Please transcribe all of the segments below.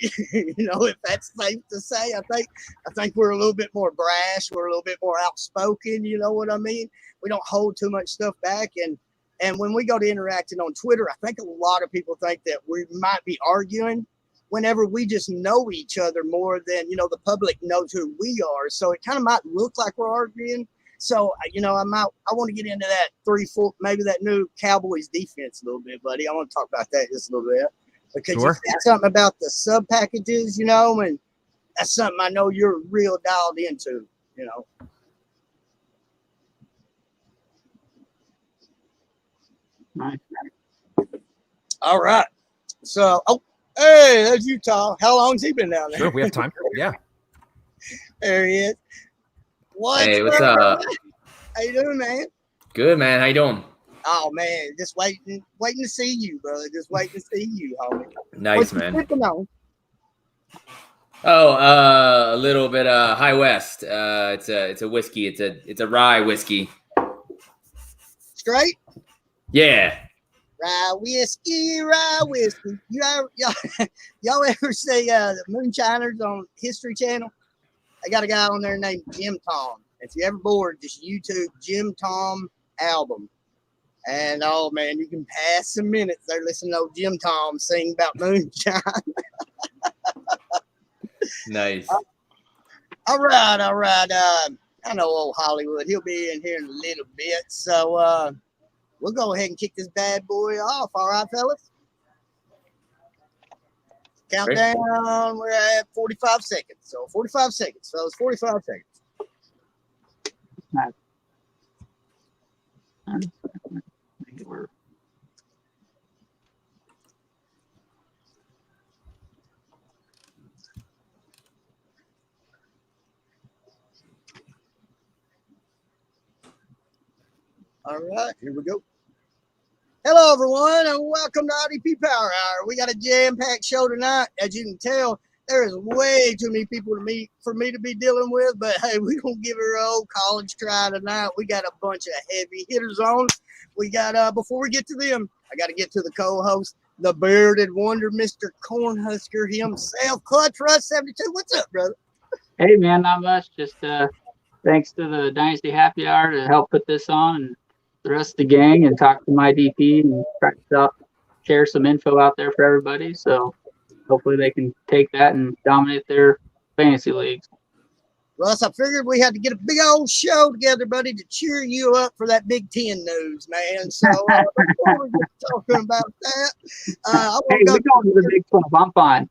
If that's safe to say. I think we're a little bit more brash. We're a little bit more outspoken. You know what I mean? We don't hold too much stuff back. And when we go to interacting on Twitter, I think a lot of people think that we might be arguing whenever we just know each other more than, the public knows who we are. So it kind of might look like we're arguing. So, I want to get into that 3-4, maybe that new Cowboys defense a little bit, buddy. I want to talk about that just a little bit. Because you said something about the sub packages, and that's something I know you're real dialed into, Nice. All right. So, hey, there's Utah. How long's he been down there? Sure, we have time. Yeah. There he is. Hey, what's up? How you doing, man? Good, man. How you doing? Oh, man, just waiting to see you, brother. Just waiting to see you, homie. Nice, man. On? Oh, a little bit High West. It's a whiskey. It's a rye whiskey. Straight? Yeah. Rye whiskey. Y'all ever see the Moonshiners on History Channel? I got a guy on there named Jim Tom. If you're ever bored, just YouTube Jim Tom album. And, oh, man, you can pass some minutes there listening to Jim Tom sing about moonshine. Nice. All right. I know old Hollywood. He'll be in here in a little bit. So we'll go ahead and kick this bad boy off. All right, fellas? Countdown. We're at 45 seconds. So 45 seconds, fellas. 45 seconds. Nice. All right, here we go. Hello, everyone, and welcome to IDP Power Hour. We got a jam-packed show tonight. As you can tell, there is way too many people for me to be dealing with, but hey, we're going to give her an old college try tonight. We got a bunch of heavy hitters on. We got, before we get to them, I got to get to the co-host, the bearded wonder, Mr. Cornhusker himself, Clutch Russ 72. What's up, brother? Hey, man, not much. Just thanks to the Dynasty Happy Hour to help put this on, and the rest of the gang, and talk to my DP and try to share some info out there for everybody. So hopefully they can take that and dominate their fantasy leagues. Russ, I figured we had to get a big old show together, buddy, to cheer you up for that Big Ten news, man. So before we get talking about that, we go to the Big 12. I'm fine.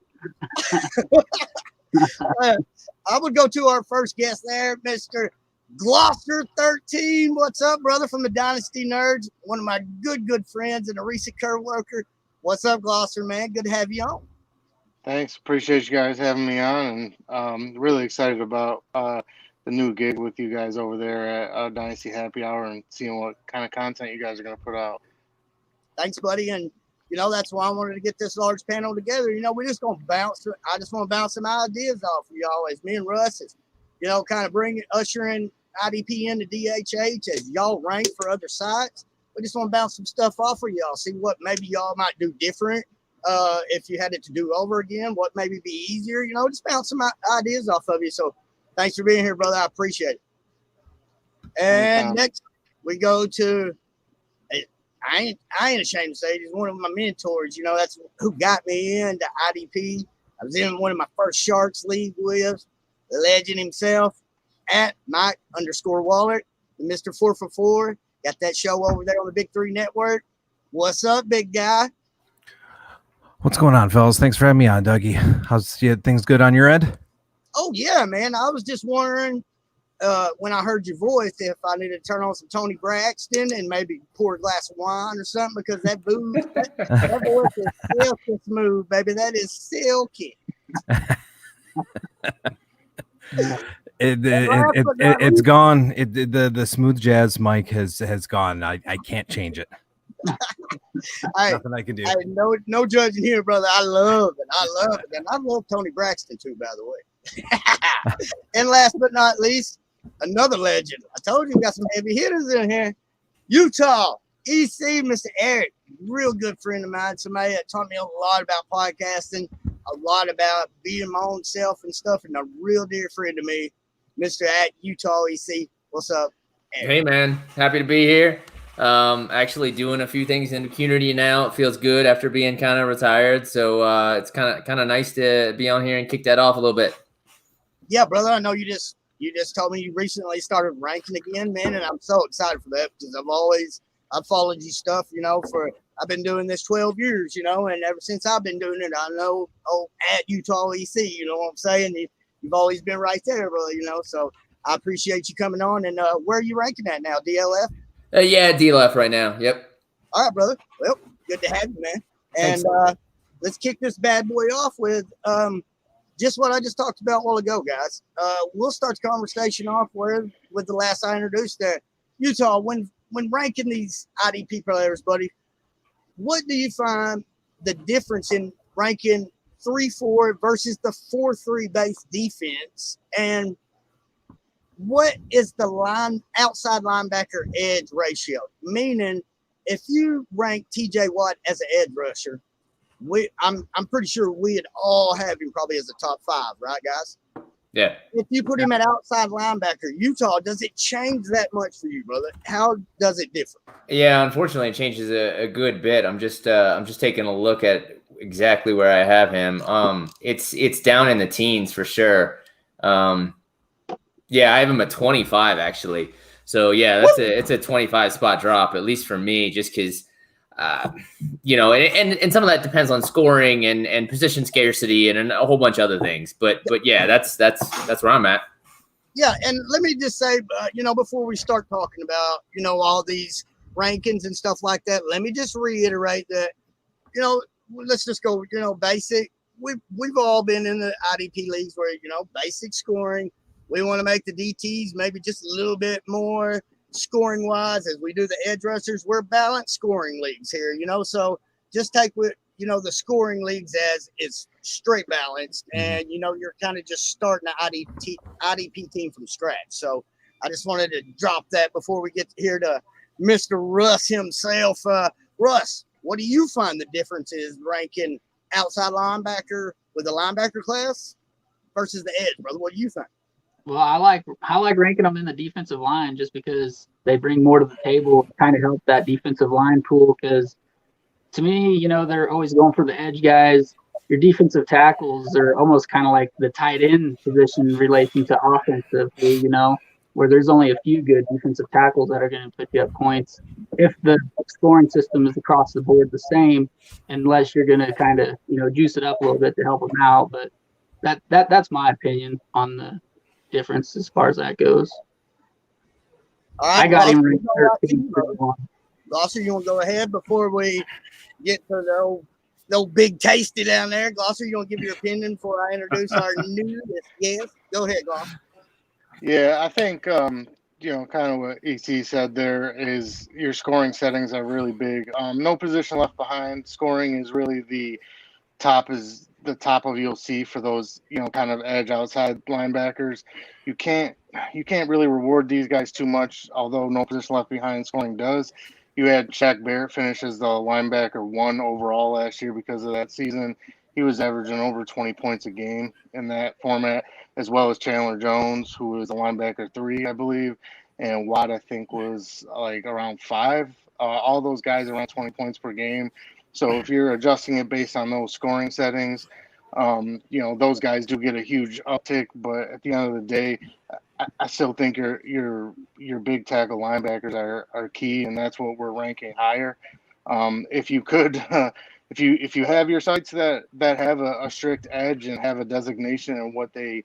I would go to our first guest there, Mr. Gloucester 13. What's up, brother, from the Dynasty Nerds? One of my good friends and a recent curve worker. What's up, Gloucester, man? Good to have you on. Thanks. Appreciate you guys having me on, and really excited about the new gig with you guys over there at Dynasty Happy Hour and seeing what kind of content you guys are going to put out. Thanks, buddy. And, that's why I wanted to get this large panel together. We just going to bounce. I just want to bounce some ideas off of y'all as me and Russ is, kind of ushering IDP into DHH as y'all rank for other sites. We just want to bounce some stuff off of y'all, see what maybe y'all might do different. If you had it to do over again, what maybe be easier, just bounce some ideas off of you. So thanks for being here, brother. I appreciate it. And next we go to, I ain't ashamed to say it, he's one of my mentors. That's who got me into IDP. I was in one of my first Sharks League with the legend himself at Mike_Waller, Mr. 444. Got that show over there on the Big 3 Network. What's up, big guy? What's going on, fellas? Thanks for having me on, Dougie. How's things good on your end? Oh, yeah, man. I was just wondering when I heard your voice if I needed to turn on some Tony Braxton and maybe pour a glass of wine or something, because that booze, that voice is silky smooth, baby. That is silky. It's gone. The smooth jazz mic has gone. I can't change it. Nothing I can do. No judging here, brother. I love it. And I love Tony Braxton too, by the way. And last but not least, another legend. I told you we got some heavy hitters in here. Utah, EC, Mr. Eric, real good friend of mine. Somebody that taught me a lot about podcasting. a lot about being my own self and stuff, and a real dear friend to me, Mr. at Utah EC. What's up? Hey man, happy to be here. Actually doing a few things in the community now. It feels good after being kind of retired, so it's kind of nice to be on here and kick that off a little bit. Yeah, brother. I know you just told me you recently started ranking again, man, and I'm so excited for that because I've followed you stuff, I've been doing this 12 years, and ever since I've been doing it, I know at Utah EC, you know what I'm saying? You've always been right there, brother, so I appreciate you coming on. And where are you ranking at now, DLF? Yeah, DLF right now. Yep. All right, brother. Well, good to have you, man. And let's kick this bad boy off with just what I just talked about a while ago, guys. We'll start the conversation off with the last I introduced there. Utah, when ranking these IDP players, buddy, what do you find the difference in ranking 3-4 versus the 4-3 base defense? And what is the outside linebacker edge ratio? Meaning, if you rank TJ Watt as an edge rusher, I'm pretty sure we'd all have him probably as a top 5, right, guys? Yeah. If you put him at outside linebacker, Utah, does it change that much for you, brother? How does it differ? Yeah, unfortunately, it changes a good bit. I'm just taking a look at exactly where I have him. It's down in the teens for sure. Yeah, I have him at 25 actually. So yeah, it's a 25 spot drop, at least for me, just because and some of that depends on scoring and position scarcity and a whole bunch of other things. But yeah, that's where I'm at. Yeah, and let me just say, before we start talking about all these rankings and stuff like that, let me just reiterate that let's just go basic. We've all been in the IDP leagues where basic scoring. We want to make the DTs maybe just a little bit more scoring wise as we do the edge rushers. We're balanced scoring leagues here, so just take what the scoring leagues as it's straight balanced, and you're kind of just starting an IDP team from scratch. So I just wanted to drop that before we get here to Mr. Russ himself. Russ, what do you find the difference is ranking outside linebacker with the linebacker class versus the edge, brother? What do you think? Well, I like ranking them in the defensive line just because they bring more to the table, kind of help that defensive line pool. Because to me, they're always going for the edge guys. Your defensive tackles are almost kind of like the tight end position relating to offensively, where there's only a few good defensive tackles that are going to put you up points. If the scoring system is across the board the same, unless you're going to kind of juice it up a little bit to help them out. But that's my opinion on the difference as far as that goes. All right, I got him right. Glosser, you want to go ahead before we get to the old big tasty down there? Glosser, you want to give your opinion before I introduce our newest guest? Go ahead, Glosser. Yeah, I think kind of what EC said there is your scoring settings are really big. No position left behind. Scoring is really the top of you'll see for those kind of edge outside linebackers. You can't really reward these guys too much, although no position left behind scoring does. You had Shobert finish as the linebacker 1 overall last year because of that season. He was averaging over 20 points a game in that format, as well as Chandler Jones, who was a linebacker 3, I believe, and Watt, I think, was like around 5. All those guys around 20 points per game. So if you're adjusting it based on those scoring settings, those guys do get a huge uptick. But at the end of the day, I still think your big tackle linebackers are key, and that's what we're ranking higher. If you could, if you have your sites that have a strict edge and have a designation and what they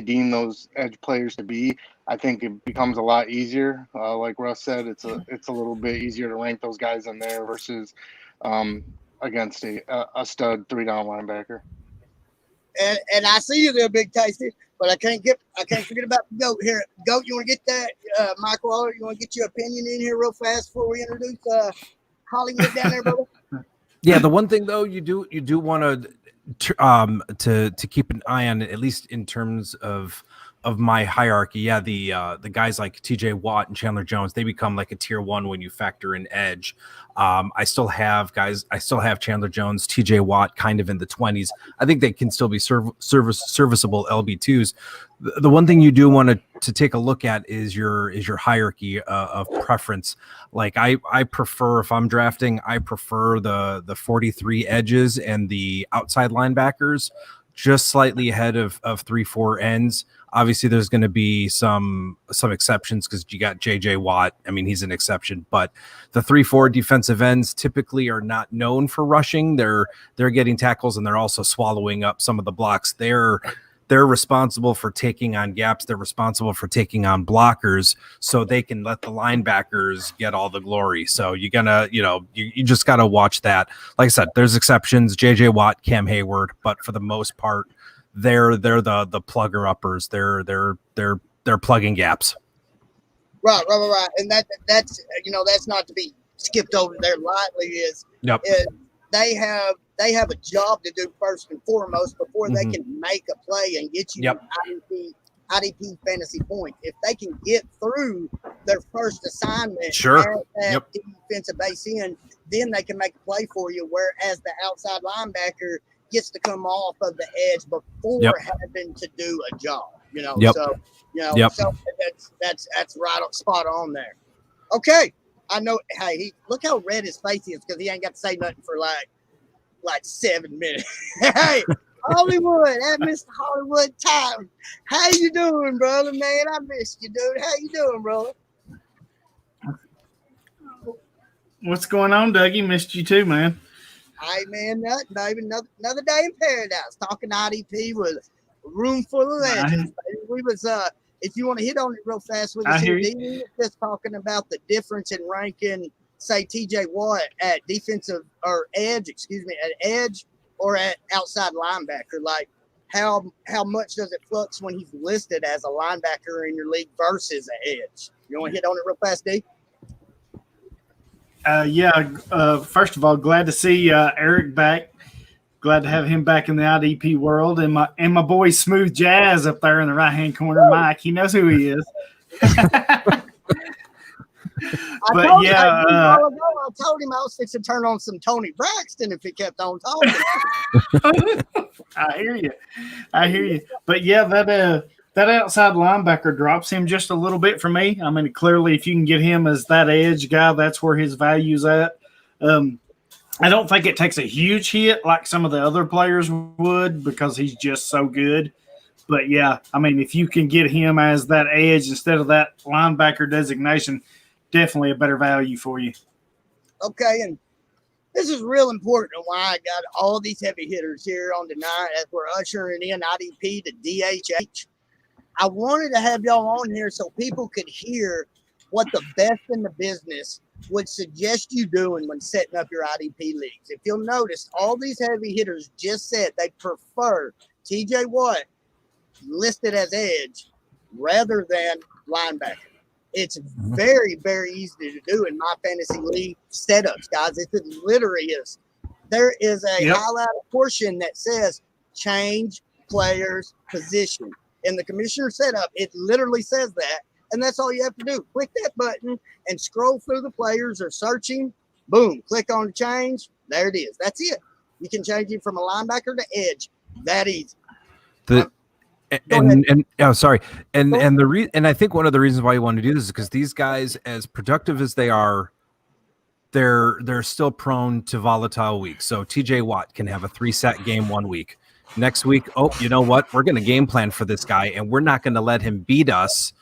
deem those edge players to be, I think it becomes a lot easier. Like Russ said, it's a little bit easier to rank those guys in there versus against a stud 3-down linebacker. And I see you there, Big Tasty, but I can't forget about the GOAT here. GOAT, you want to get that, Mike Waller? You want to get your opinion in here real fast before we introduce Hollywood down there, brother? Yeah, the one thing though you do want to keep an eye on, at least in terms of my hierarchy, yeah, the guys like TJ Watt and Chandler Jones, they become like a tier 1 when you factor in edge. I still have Chandler Jones, TJ Watt kind of in the 20s. I think they can still be serviceable LB2s. The one thing you do want to take a look at is your hierarchy of preference. Like I prefer, if I'm drafting, I prefer the 43 edges and the outside linebackers just slightly ahead of 3-4 ends. Obviously, there's going to be some exceptions because you got JJ Watt. I mean, he's an exception, but the 3-4 defensive ends typically are not known for rushing. They're getting tackles and they're also swallowing up some of the blocks. They're responsible for taking on gaps. They're responsible for taking on blockers, so they can let the linebackers get all the glory. So you just gotta watch that. Like I said, there's exceptions. JJ Watt, Cam Hayward, but for the most part, they're the plugger uppers. They're plugging gaps. Right. And that's not to be skipped over there lightly. Is they have a job to do first and foremost before they can make a play and get you IDP fantasy point. If they can get through their first assignment at that defensive base end, then they can make a play for you. Whereas the outside linebacker gets to come off of the edge before having to do a job. So that's right on, spot on there. Okay, I know. Hey, look how red his face is because he ain't got to say nothing for like 7 minutes. Hey, Hollywood, that Mr. Hollywood time. How you doing, brother? Man, I missed you, dude. How you doing, brother? What's going on, Dougie? Missed you too, man. Hey, man, nothing, baby. Another day in paradise. Talking IDP with a room full of legends. We was if you want to hit on it real fast with us here, Dean, just talking about the difference in ranking, say, TJ Watt at defensive or edge, at edge or at outside linebacker. Like how much does it flux when he's listed as a linebacker in your league versus an edge? You want to hit on it real fast, D? First of all, glad to see Eric back. Glad to have him back in the IDP world, and my boy Smooth Jazz up there in the right hand corner, Mike. He knows who he is. I told him I was fixing to turn on some Tony Braxton if he kept on talking. I hear you. But yeah, that outside linebacker drops him just a little bit for me. I mean, clearly, if you can get him as that edge guy, that's where his value's at. I don't think it takes a huge hit like some of the other players would because he's just so good. But yeah, I mean, if you can get him as that edge instead of that linebacker designation, definitely a better value for you. Okay, and this is real important and why I got all these heavy hitters here on tonight as we're ushering in IDP to DHH. I wanted to have y'all on here so people could hear what the best in the business would suggest you doing when setting up your IDP leagues. If you'll notice, all these heavy hitters just said they prefer TJ Watt listed as edge rather than linebacker. It's very, very easy to do in my fantasy league setups, guys. It literally is. There is a highlighted portion that says change players position. In the commissioner setup, it literally says that. And that's all you have to do. Click that button and scroll through the players or searching. Boom. Click on the change. There it is. That's it. You can change it from a linebacker to edge. That easy. And I think one of the reasons why you want to do this is because these guys, as productive as they are, they're still prone to volatile weeks. So TJ Watt can have a 3-sack game 1 week. Next week, you know what? We're going to game plan for this guy, and we're not going to let him beat us.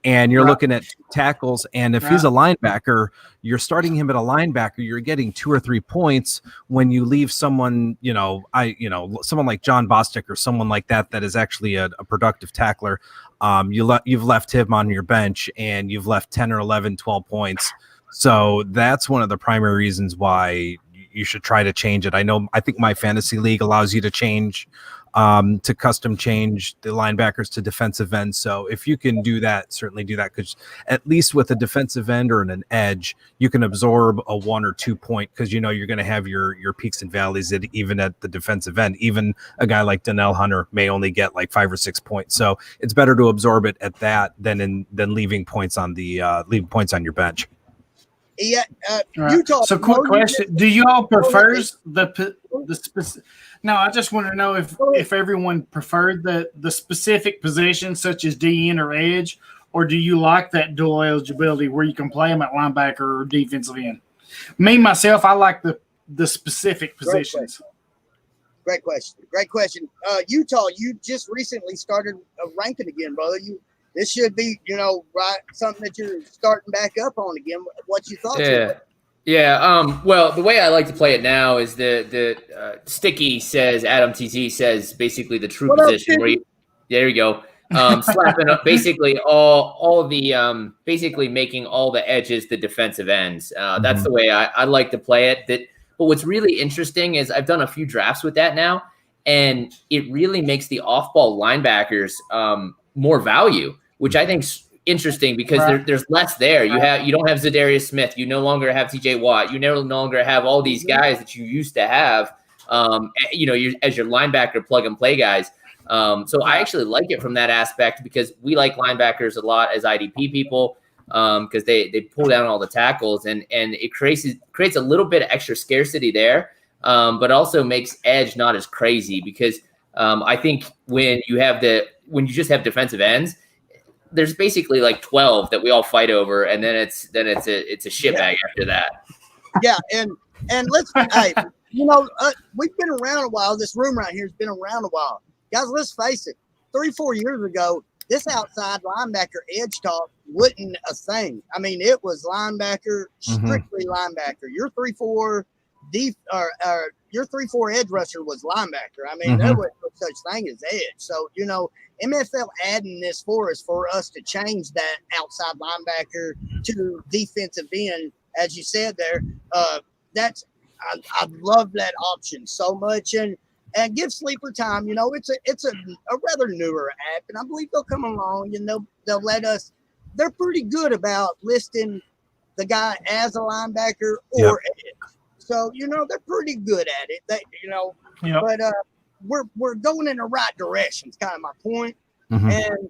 And you're looking at tackles, and if he's a linebacker, you're starting him at a linebacker. You're getting 2 or 3 points when you leave someone, someone like John Bostic or someone like that is actually a productive tackler. You've left him on your bench, and you've left 10 or 11, 12 points. So that's one of the primary reasons why you should try to change it. I think my fantasy league allows you to change to custom change the linebackers to defensive ends. So if you can do that, certainly do that, because at least with a defensive end or an edge, you can absorb a 1 or 2 point, because you know you're going to have your peaks and valleys even at the defensive end. Even a guy like Donnell Hunter may only get like 5 or 6 points. So it's better to absorb it at that than leaving points on your bench. Yeah, Right. Utah. So, quick question: do you all prefer the specific? No, I just want to know if everyone preferred the specific position, such as DN or edge, or do you like that dual eligibility where you can play them at linebacker or defensive end? Me myself, I like the specific positions. Great question. Utah, you just recently started ranking again, brother. This should be, right, something that you're starting back up on again. What you thought? Yeah. Well, the way I like to play it now is the Sticky says, Adam TZ says, basically the true position where there you go. Slapping up basically all the basically making all the edges the defensive ends. That's the way I like to play it. But what's really interesting is I've done a few drafts with that now, and it really makes the off-ball linebackers more value, which I think's interesting because there's less there. You don't have Zadarius Smith. You no longer have TJ Watt. You no longer have all these guys that you used to have. As your linebacker plug and play guys. So I actually like it from that aspect because we like linebackers a lot as IDP people because they pull down all the tackles and it creates a little bit of extra scarcity there, but also makes edge not as crazy because I think when you just have defensive ends, there's basically like 12 that we all fight over, and then it's a shitbag after that. Yeah, and let's we've been around a while. This room right here has been around a while. Guys, let's face it. 3-4 years ago, this outside linebacker edge talk wasn't a thing. I mean, it was linebacker, strictly linebacker. Your 3-4 your 3-4 edge rusher was linebacker. I mean, there was no such thing as edge. So, MFL adding this for us to change that outside linebacker to defensive end, as you said there. I love that option so much, and give Sleeper time. It's a rather newer app, and I believe they'll come along and they'll let us. They're pretty good about listing the guy as a linebacker or edge. So they're pretty good at it. But we're going in the right direction. It's kind of my point. And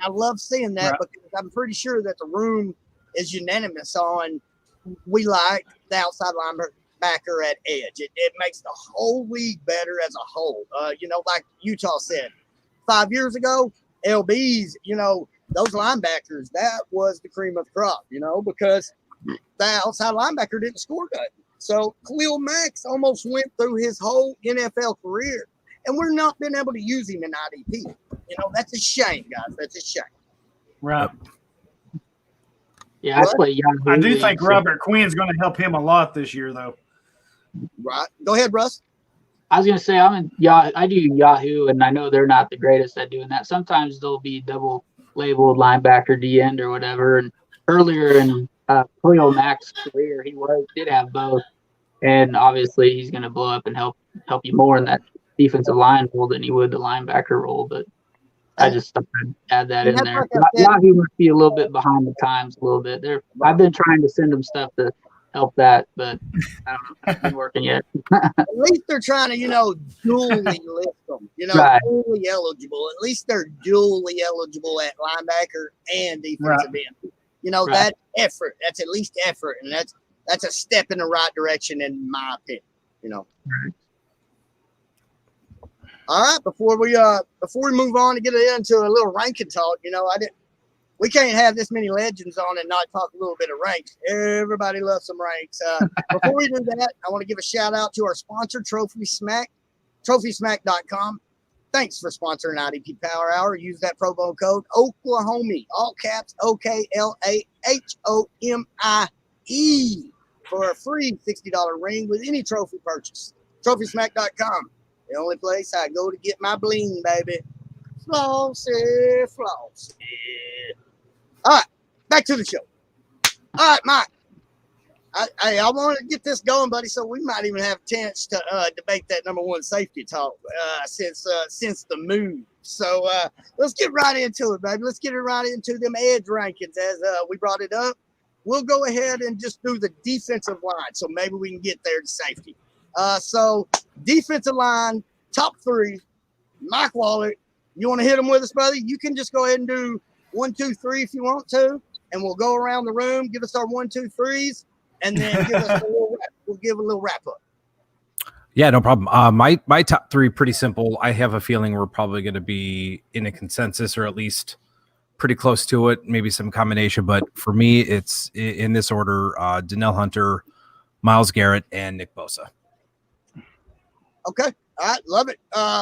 I love seeing that because I'm pretty sure that the room is unanimous on we like the outside linebacker at edge. It makes the whole league better as a whole. Like Utah said, 5 years ago, LBs, those linebackers, that was the cream of the crop, because the outside linebacker didn't score good. So Khalil Max almost went through his whole NFL career, and we're not been able to use him in IDP. That's a shame, guys. That's a shame. Right. Yeah, I play Yahoo. I do think Robert Quinn's going to help him a lot this year, though. Right. Go ahead, Russ. I was going to say I do Yahoo, and I know they're not the greatest at doing that. Sometimes they'll be double labeled linebacker, D end, or whatever. And earlier in Khalil Mack's career, he did have both, and obviously he's going to blow up and help you more in that defensive line role than he would the linebacker role. But I just thought I'd add that in there. Yahoo must be a little bit behind the times a little bit. I've been trying to send them stuff to help that, but I don't know if it's been working yet. At least they're trying to, dually list them, dually eligible. At least they're dually eligible at linebacker and defensive end. That effort, that's at least effort, and that's a step in the right direction in my opinion. All right, before we move on to get into a little ranking talk, we can't have this many legends on and not talk a little bit of ranks. Everybody loves some ranks. Before we do that, I want to give a shout out to our sponsor, Trophy Smack, TrophySmack.com. Thanks for sponsoring IDP Power Hour. Use that promo code Oklahomie, all caps OKLAHOMIE, for a free $60 ring with any trophy purchase. TrophySmack.com. The only place I go to get my bling, baby. Flossy. All right, back to the show. All right, Mike. I want to get this going, buddy. So we might even have a chance to debate that number one safety talk since the move. So let's get right into it, baby. Let's get it right into them edge rankings as we brought it up. We'll go ahead and just do the defensive line, so maybe we can get there to safety. So defensive line, top 3. Mike Waller, you want to hit them with us, buddy? You can just go ahead and do 1, 2, 3 if you want to, and we'll go around the room, give us our 1, 2, 3s. And then we'll give a little wrap up. Yeah, no problem. My top 3 pretty simple. I have a feeling we're probably going to be in a consensus, or at least pretty close to it. Maybe some combination, but for me, it's in this order: Danielle Hunter, Myles Garrett, and Nick Bosa. Okay, all right, love it.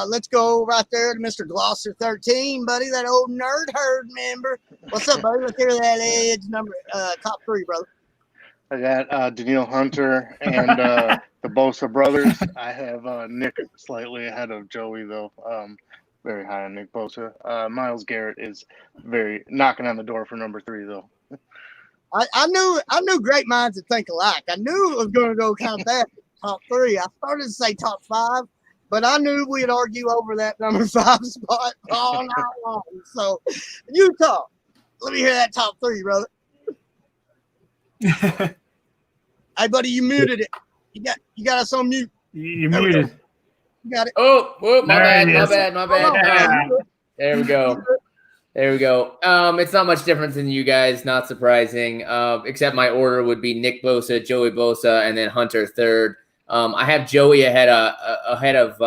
Let's go right there to Mr. Glosser 13, buddy, that old nerd herd member. What's up, buddy? Let's hear that edge number top 3, brother. I got Danielle Hunter and the Bosa brothers. I have Nick slightly ahead of Joey, though. Very high on Nick Bosa. Myles Garrett is very knocking on the door for number 3, though. I knew great minds would think alike. I knew it was going to go kind of bad. Top 3. I started to say top 5, but I knew we'd argue over that number 5 spot all night long. So, Utah, let me hear that top 3, brother. Hey, buddy, you muted it. You got us on mute. You muted. You got it. Oh, my bad. Yeah. There we go. It's not much difference in you guys, not surprising. Except my order would be Nick Bosa, Joey Bosa, and then Hunter 3rd. I have Joey ahead of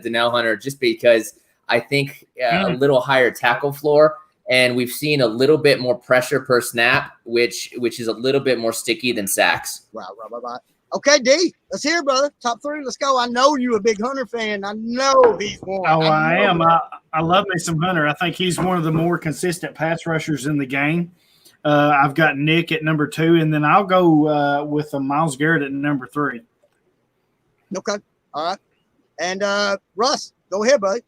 Danielle Hunter just because I think a little higher tackle floor. And we've seen a little bit more pressure per snap, which is a little bit more sticky than sacks. Right. Okay, D, let's hear it, brother. Top 3, let's go. I know you're a big Hunter fan. I know he's one. Oh, I am. I love me some Hunter. I think he's one of the more consistent pass rushers in the game. I've got Nick at number 2, and then I'll go with Myles Garrett at number 3. Okay. All right. And Russ, go ahead, buddy.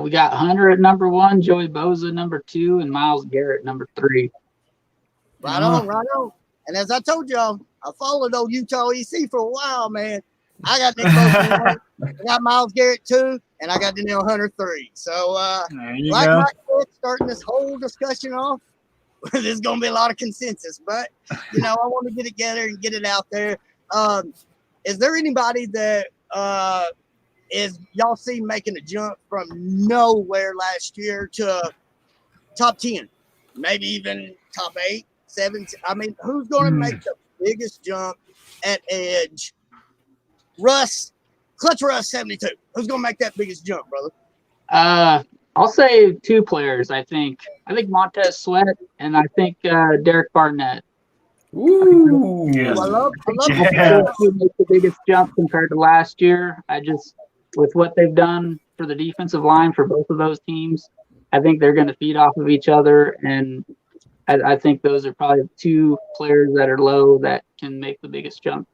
We got Hunter at number 1, Joey Bosa number 2, and Myles Garrett number 3. Right on. And as I told y'all, I followed old Utah EC for a while, man. I got Nick Bosa, I got Myles Garrett 2, and I got Danielle Hunter 3. So, like Mike said, starting this whole discussion off, there's going to be a lot of consensus. But, I want to get it together and get it out there. Is there anybody that is y'all see making a jump from nowhere last year to top 10, maybe even top 8, 7? I mean, who's going to make the biggest jump at edge? Clutch Russ 72. Who's going to make that biggest jump, brother? I'll say 2 players. I think Montez Sweat and I think Derek Barnett. Ooh, I love Who make the biggest jump compared to last year? With what they've done for the defensive line for both of those teams, I think they're going to feed off of each other, and I think those are probably 2 players that are low that can make the biggest jump.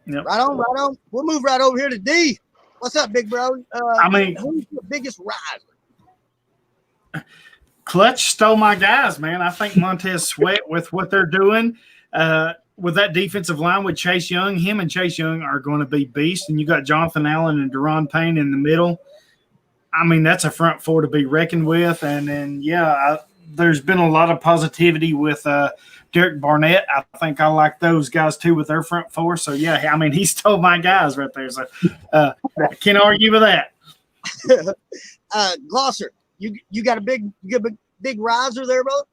Yep. Right on. We'll move right over here to D. What's up, big bro? Who's the biggest riser? Clutch stole my guys, man. I think Montez Sweat with what they're doing with that defensive line with Chase Young, him and Chase Young are going to be beasts. And you got Jonathan Allen and Deron Payne in the middle. I mean, that's a front 4 to be reckoned with. And then, there's been a lot of positivity with Derek Barnett. I think I like those guys too with their front 4. So, he stole my guys right there. So, I can't argue with that. Glosser, you got a big riser there, brother?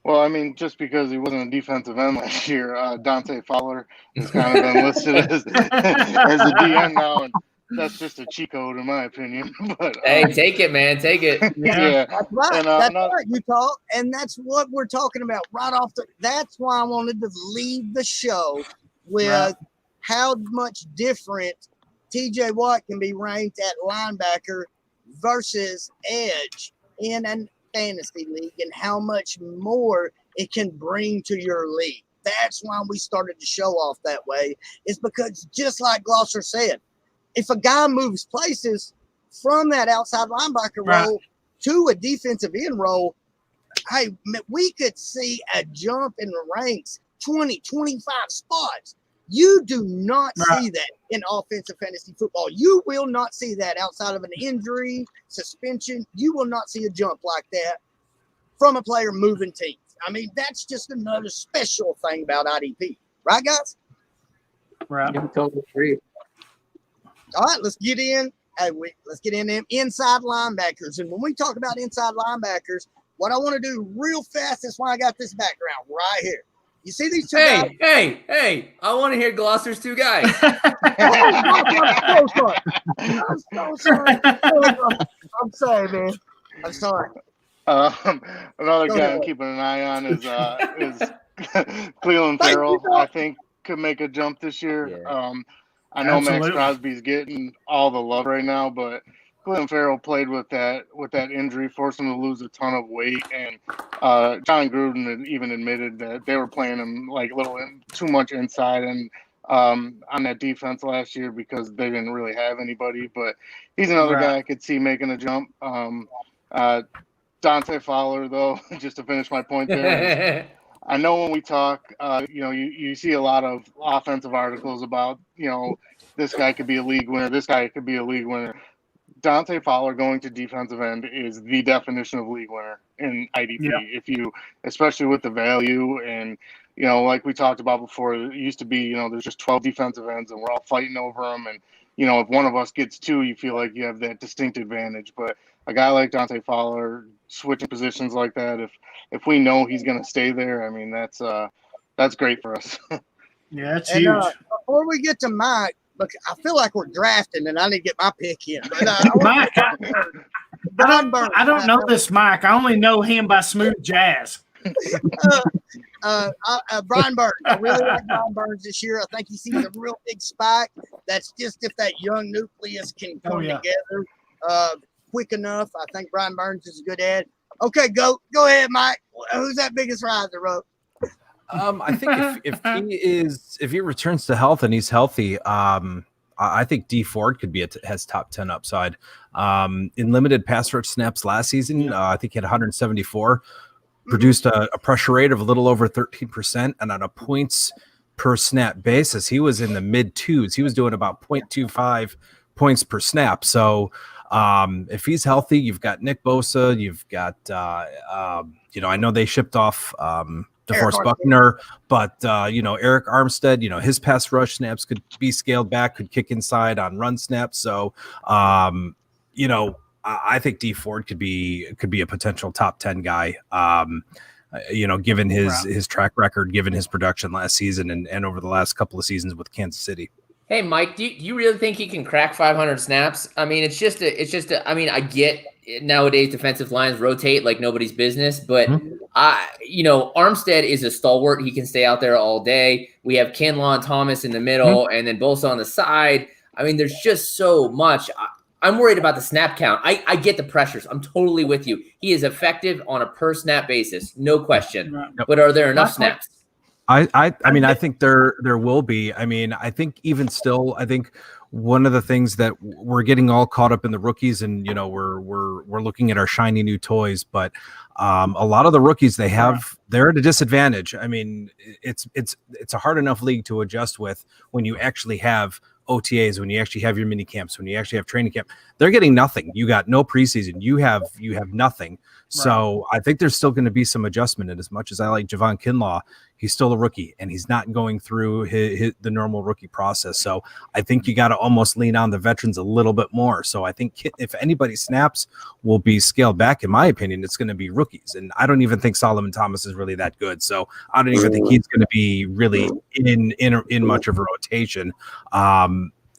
Well, I mean, just because he wasn't a defensive end last year, Dante Fowler has kind of been listed as a DN now, and that's just a cheat code in my opinion. But hey, take it, man, take it. Yeah, that's right. And, that's right, Utah, and that's what we're talking about right off the. That's why I wanted to leave the show with how much different TJ Watt can be ranked at linebacker versus edge in an fantasy league, and how much more it can bring to your league. That's why we started the show off that way. It's because, just like Glosser said, if a guy moves places from that outside linebacker role to a defensive end role, hey, we could see a jump in the ranks 20, 25 spots. You do not see that in offensive fantasy football. You will not see that outside of an injury, suspension. You will not see a jump like that from a player moving teams. I mean, that's just another special thing about IDP. Right, guys? Right. I totally agree. All right, let's get in. Hey, let's get in them inside linebackers. And when we talk about inside linebackers, what I want to do real fast, that's why I got this background right here. You see these two guys? Hey, I want to hear Gloucester's two guys. I'm so sorry. I'm sorry, man. I'm sorry. Another guy I'm keeping an eye on is Cleveland Farrell. I think could make a jump this year. Yeah. I know Max Crosby's getting all the love right now, but Cleveland Farrell played with that injury, forced him to lose a ton of weight, and John Gruden had even admitted that they were playing him like a little too much inside and on that defense last year because they didn't really have anybody. But he's another guy I could see making a jump. Dante Fowler, though, just to finish my point there. I know when we talk, you see a lot of offensive articles about, this guy could be a league winner, this guy could be a league winner. Dante Fowler going to defensive end is the definition of league winner in IDP. Yeah. If you, especially with the value and, like we talked about before, it used to be, there's just 12 defensive ends and we're all fighting over them. And, if one of us gets two, you feel like you have that distinct advantage. But a guy like Dante Fowler switching positions like that, if we know he's going to stay there, I mean, that's great for us. Yeah, it's huge. Before we get to Mike, look, I feel like we're drafting, and I need to get my pick in. But, Mike, I don't know this Mike. I only know him by Smooth Jazz. Brian Burns. I really like Brian Burns this year. I think he sees a real big spike. That's just if that young nucleus can come together quick enough. I think Brian Burns is a good ad. Okay, go ahead, Mike. Who's that biggest riser, bro? I think if he returns to health and he's healthy, I think D Ford could be has top 10 upside. In limited pass rush snaps last season, I think he had 174, produced a pressure rate of a little over 13%, and on a points per snap basis, he was in the mid twos. He was doing about 0.25 points per snap. So if he's healthy, you've got Nick Bosa, you've got I know they shipped off DeForest Buckner, but Eric Armstead, his pass rush snaps could be scaled back, could kick inside on run snaps. So I think D Ford could be a potential top 10 guy. Given his track record, given his production last season and over the last couple of seasons with Kansas City. Hey, Mike, do you really think he can crack 500 snaps? I mean, I get nowadays defensive lines rotate like nobody's business, but Armstead is a stalwart. He can stay out there all day. We have Kinlaw and Thomas in the middle and then Bosa on the side. I mean, there's just so much. I'm worried about the snap count. I get the pressures. I'm totally with you. He is effective on a per snap basis, no question. But are there enough snaps? I mean, I think there will be. I mean, I think even still, I think one of the things that we're getting all caught up in the rookies, and we're looking at our shiny new toys, but a lot of the rookies they're at a disadvantage. I mean, it's a hard enough league to adjust with when you actually have OTAs, when you actually have your mini camps, when you actually have training camp. They're getting nothing. You got no preseason. You have nothing. So I think there's still going to be some adjustment. And as much as I like Javon Kinlaw, he's still a rookie and he's not going through the normal rookie process. So I think you got to almost lean on the veterans a little bit more. So I think if anybody snaps will be scaled back, in my opinion, it's going to be rookies. And I don't even think Solomon Thomas is really that good. So I don't even think he's going to be really in much of a rotation.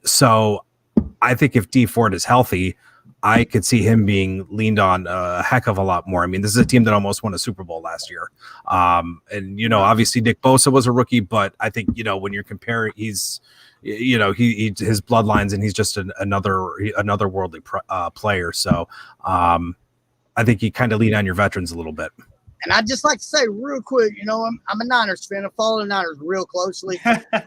So I think if D Ford is healthy, I could see him being leaned on a heck of a lot more. I mean, this is a team that almost won a Super Bowl last year. Obviously Nick Bosa was a rookie, but I think, when you're comparing, he's his bloodlines and he's just another worldly player. So I think you kind of lean on your veterans a little bit. And I'd just like to say real quick, I'm a Niners fan. I follow the Niners real closely.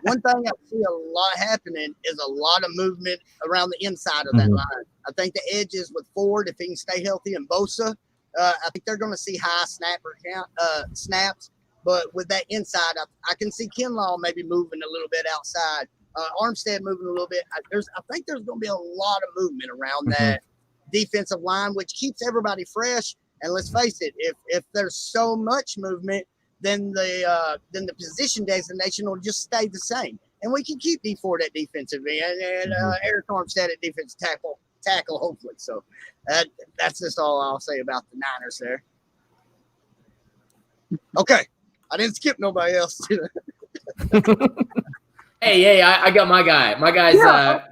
One thing I see a lot happening is a lot of movement around the inside of that line. I think the edges with Ford, if he can stay healthy, and Bosa, I think they're going to see high snapper count snaps. But with that inside, I can see Kinlaw maybe moving a little bit outside. Armstead moving a little bit. I think there's going to be a lot of movement around that defensive line, which keeps everybody fresh. And let's face it, if there's so much movement, then the position designation will just stay the same, and we can keep D Ford at defensive end and Eric Armstead at defensive tackle hopefully. So that's just all I'll say about the Niners there. Okay, I didn't skip nobody else. Hey, I got my guy. My guy's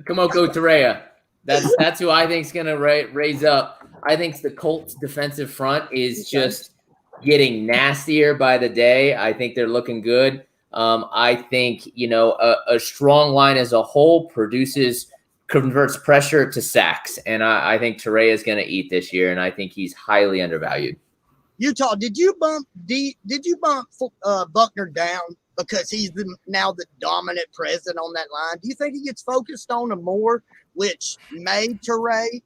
Kamoko Terea. That's who I think is going to raise up. I think the Colts defensive front is just getting nastier by the day. I think they're looking good. I think, a strong line as a whole converts pressure to sacks. And I think Terea is going to eat this year, and I think he's highly undervalued. Utah, did you bump Buckner down because he's now the dominant presence on that line? Do you think he gets focused on him more, which made Terea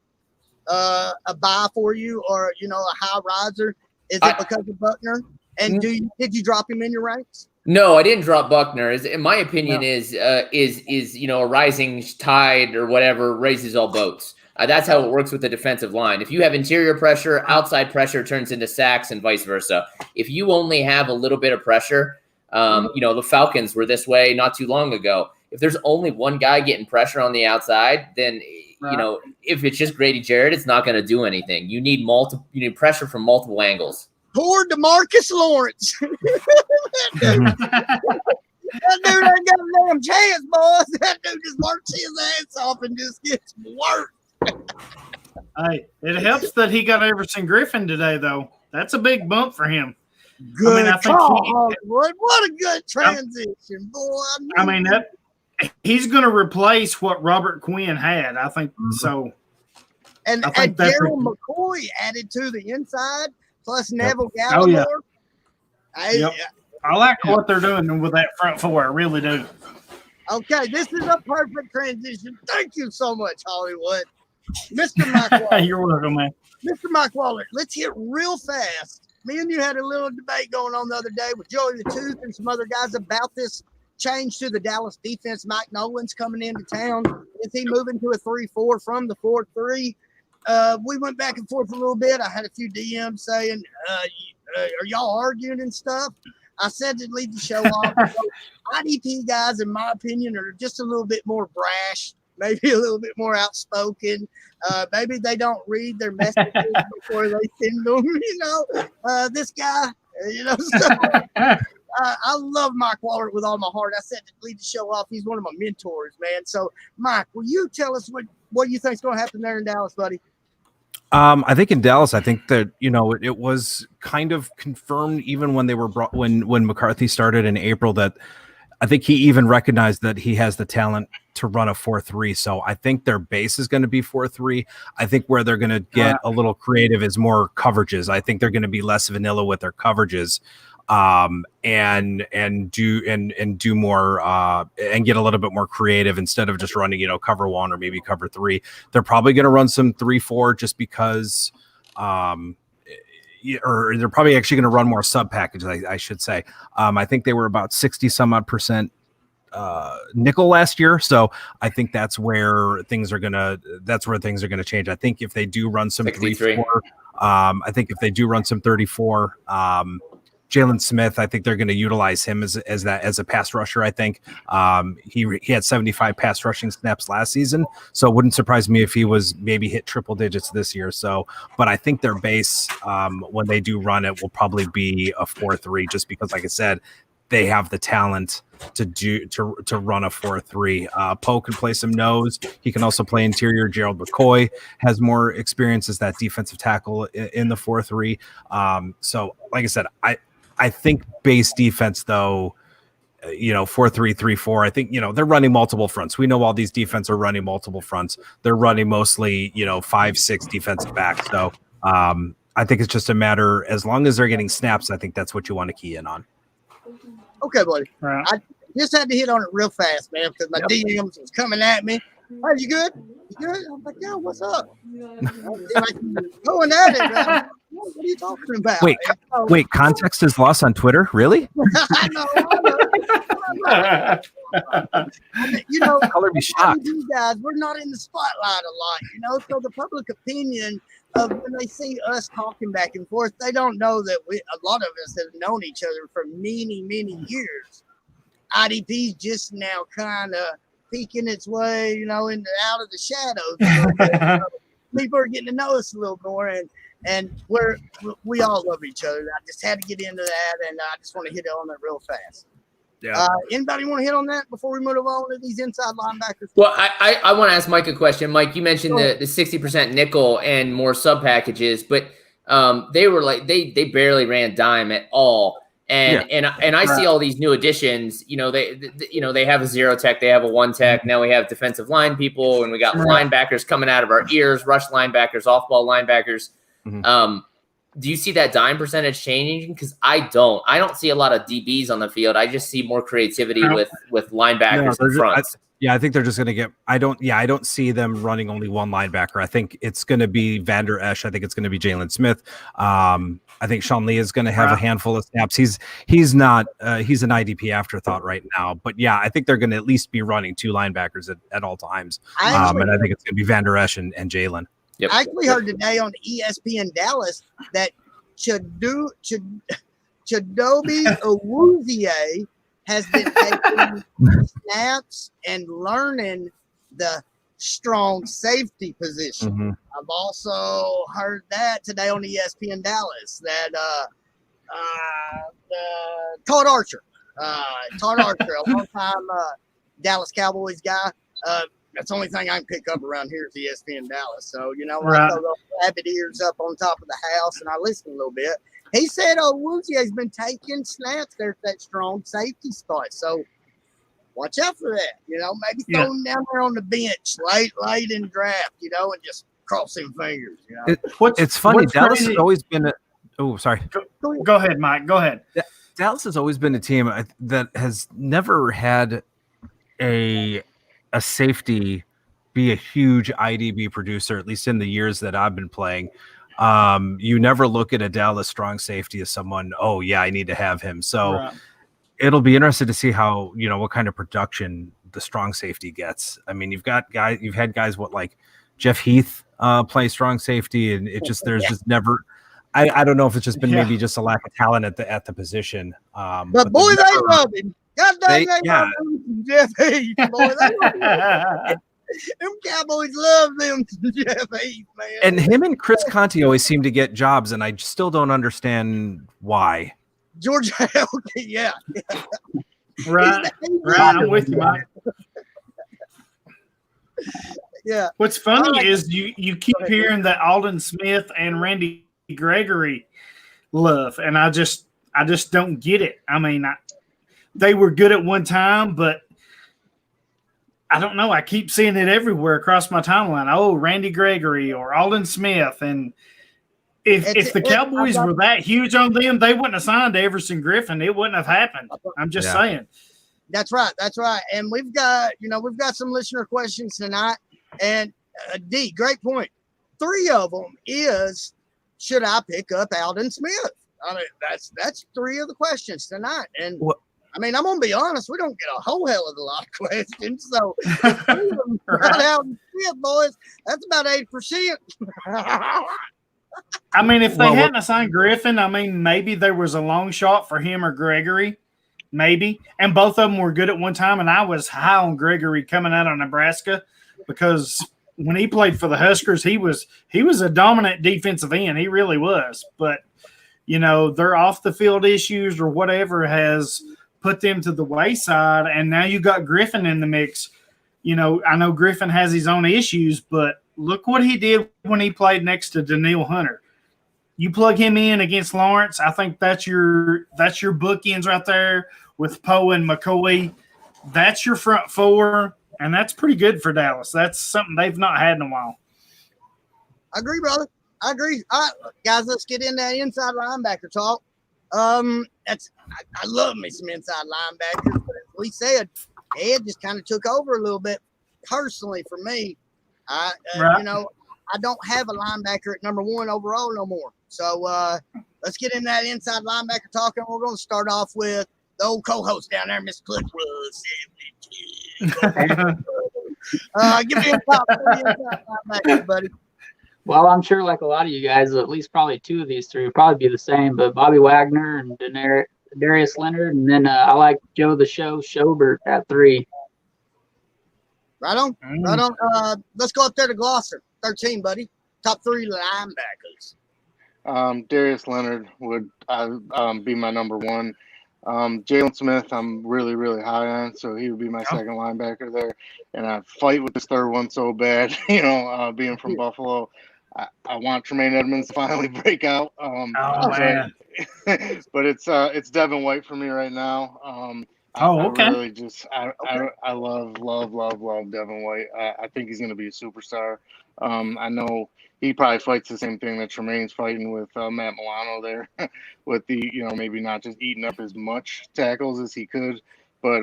a buy for you, or a high riser? Is it because of Buckner? And did you drop him in your ranks? No, I didn't drop Buckner. In my opinion, is a rising tide or whatever raises all boats. That's how it works with the defensive line. If you have interior pressure, outside pressure turns into sacks and vice versa. If you only have a little bit of pressure, the Falcons were this way not too long ago. If there's only one guy getting pressure on the outside, then if it's just Grady Jarrett, it's not going to do anything. You need pressure from multiple angles. Poor DeMarcus Lawrence. That dude ain't got a damn chance, boys. That dude just works his ass off and just gets worked. Hey, it helps that he got Everson Griffin today, though. That's a big bump for him. Good call, Hollywood. What a good transition, boy. He's going to replace what Robert Quinn had. I think so. And Daryl McCoy added to the inside, plus Neville Gallimore. Oh, yeah. I like what they're doing with that front four. I really do. Okay, this is a perfect transition. Thank you so much, Hollywood. Mr. Mike Waller. You're welcome, man. Mr. Mike Waller, let's hit real fast. Me and you had a little debate going on the other day with Joey the Tooth and some other guys about this change to the Dallas defense. Mike Nolan's coming into town. Is he moving to a 3-4 from the 4-3? We went back and forth a little bit. I had a few DMs saying, are y'all arguing and stuff? I said to leave the show off. IDP guys, in my opinion, are just a little bit more brash, maybe a little bit more outspoken. Maybe they don't read their messages before they send them. This guy, So, I love Mike Waller with all my heart. I said to lead the show off. He's one of my mentors, man. So, Mike, will you tell us what you think is going to happen there in Dallas, buddy? I think in Dallas, I think that, it was kind of confirmed even when they were when McCarthy started in April, that I think he even recognized that he has the talent to run a 4-3. So I think their base is going to be 4-3. I think where they're going to get a little creative is more coverages. I think they're going to be less vanilla with their coverages, and do more, and get a little bit more creative instead of just running, cover 1 or maybe cover 3. They're probably going to run some 3-4 just because, or they're probably actually going to run more sub packages, I should say. I think they were about 60 some odd percent nickel last year. So I think that's where things are going to change. I think if they do run some 3-4, I think if they do run some 34, Jalen Smith, I think they're going to utilize him as a pass rusher. I think he had 75 pass rushing snaps last season, so it wouldn't surprise me if he was maybe hit triple digits this year. So, but I think their base when they do run it will probably be a 4-3, just because, like I said, they have the talent to run a 4-3. Poe can play some nose. He can also play interior. Gerald McCoy has more experience as that defensive tackle in the 4-3. So, like I said, I think base defense, though, 4-3, 3-4, I think, they're running multiple fronts. We know all these defenses are running multiple fronts. They're running mostly, 5-6 defensive backs. So I think it's just a matter, as long as they're getting snaps, I think that's what you want to key in on. Okay, buddy. Right. I just had to hit on it real fast, man, because my DMs was coming at me. Hey, you good? You good? I'm like, yeah, what's up? Going at it, man. What are you talking about? Wait, wait. Context is lost on Twitter. Really? I know. You know, Color me shocked. these guys, we're not in the spotlight a lot, you know. So the public opinion of when they see us talking back and forth, they don't know that a lot of us have known each other for many, many years. IDP's just now kind of peeking its way, you know, out of the shadows a little bit. So people are getting to know us a little more, and we all love each other. I just had to get into that, and I just want to hit on that real fast. Yeah. Anybody want to hit on that before we move on to these inside linebackers? Well, I want to ask Mike a question. Mike, you mentioned the 60% nickel and more sub packages, but they were like they barely ran dime at all. And I see all these new additions. You know, they have a 0 tech, they have a 1 tech. Now we have defensive line people, and we got linebackers coming out of our ears, rush linebackers, off ball linebackers. Mm-hmm. Do you see that dime percentage changing? Because I don't see a lot of DBs on the field. I just see more creativity with linebackers in front. I think they're just going to get. I don't see them running only one linebacker. I think it's going to be Van Der Esch. I think it's going to be Jalen Smith. I think Sean Lee is going to have a handful of snaps. He's not he's an IDP afterthought right now. But yeah, I think they're going to at least be running 2 linebackers at all times. And I think it's going to be Van Der Esch and Jalen. Yep. I actually heard today on ESPN Dallas that Chidobe Awuzie has been taking snaps and learning the strong safety position. Mm-hmm. I've also heard that today on ESPN Dallas that Todd Archer, a long-time Dallas Cowboys guy. That's the only thing I can pick up around here is ESPN Dallas. So, you know, I throw those rabbit ears up on top of the house and I listen a little bit. He said Awuzie has been taking snaps there at that strong safety spot. So watch out for that. You know, maybe throw him down there on the bench late in the draft, you know, and just cross him fingers. You know? It's funny. Dallas has always been sorry. Go ahead, Mike. Go ahead. Dallas has always been a team that has never had a safety be a huge IDB producer, at least in the years that I've been playing. You never look at a Dallas strong safety as someone, oh yeah, I need to have him. So it'll be interesting to see how, you know, what kind of production the strong safety gets. I mean, you've had guys like Jeff Heath play strong safety, and it just just never. I don't know if it's just been maybe just a lack of talent at the position. But boy, they love him. God dang, they love him, Jeff Heath. Boy, they love him. Them Cowboys love them Jeff Heath, man. And him and Chris Conte always seem to get jobs, and I still don't understand why. George, yeah. Right. I'm with you, Mike. Yeah. What's funny is you keep hearing that Alden Smith and Randy Gregory love, and I just don't get it. I mean, they were good at one time, but I don't know. I keep seeing it everywhere across my timeline. Oh, Randy Gregory or Alden Smith. And if the Cowboys were that huge on them, they wouldn't have signed Everson Griffin. It wouldn't have happened. I'm just saying. That's right. And we've got some listener questions tonight. And D, great point. 3 of them is, should I pick up Alden Smith? I mean, that's 3 of the questions tonight. And I mean, I'm going to be honest, we don't get a whole hell of a lot of questions. So, Alden Smith, boys, that's about 8%. I mean, if they hadn't assigned Griffin, I mean, maybe there was a long shot for him or Gregory, maybe. And both of them were good at one time, and I was high on Gregory coming out of Nebraska because when he played for the Huskers, he was a dominant defensive end. He really was. But, you know, their off-the-field issues or whatever has put them to the wayside, and now you got Griffin in the mix. You know, I know Griffin has his own issues, but look what he did when he played next to Daniil Hunter. You plug him in against Lawrence, I think that's your bookends right there with Poe and McCoy. That's your front 4, and that's pretty good for Dallas. That's something they've not had in a while. I agree, brother. I agree. All right, guys, let's get into that inside linebacker talk. I love me some inside linebackers, but as we said, Ed just kind of took over a little bit personally for me. You know, I don't have a linebacker at number 1 overall no more. So let's get in that inside linebacker talk, and we're going to start off with the old co-host down there, Miss Cliff Russ. Give me a top 3 inside linebacker, buddy. Well, I'm sure like a lot of you guys, at least probably 2 of these 3 would probably be the same, but Bobby Wagner and Darius Leonard, and then I like Joe the Show Shobert at 3. Right on. Right on. Let's go up there to Gloucester. 13, buddy. Top 3 linebackers. Darius Leonard would be my number 1. Jalen Smith, I'm really, really high on, so he would be my second linebacker there. And I fight with this third one so bad, being from Buffalo. I want Tremaine Edmonds to finally break out. Man. But it's Devin White for me right now. Okay. I really just I love Devin White. I think he's going to be a superstar. I know he probably fights the same thing that Tremaine's fighting with Matt Milano there, with the maybe not just eating up as much tackles as he could, but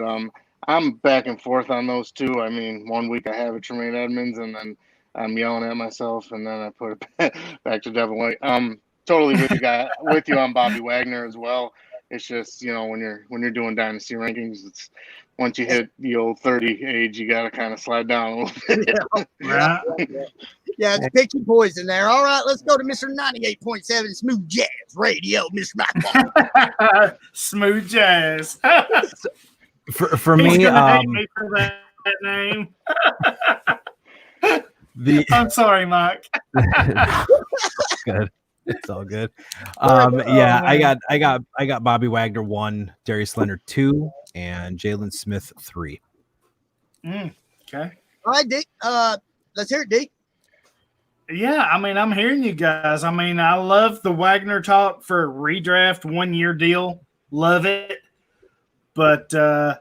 I'm back and forth on those 2. I mean, one week I have a Tremaine Edmonds, and then I'm yelling at myself, and then I put it back to Devin White. Totally with you on Bobby Wagner as well. It's just when you're doing dynasty rankings, it's once you hit the old 30 age, you got to kind of slide down a little bit. Yeah, it's picky poison there. All right, let's go to Mr. 98.7 Smooth Jazz Radio, Mr. Michael. Smooth Jazz. For He's me, gonna hate me for that name. I'm sorry, Mike. Good. It's all good. I got Bobby Wagner 1, Darius Leonard 2, and Jalen Smith 3. Okay. All right, Dick. Let's hear it, Dick. Yeah, I mean, I'm hearing you guys. I mean, I love the Wagner talk for a redraft 1-year deal. Love it. But, my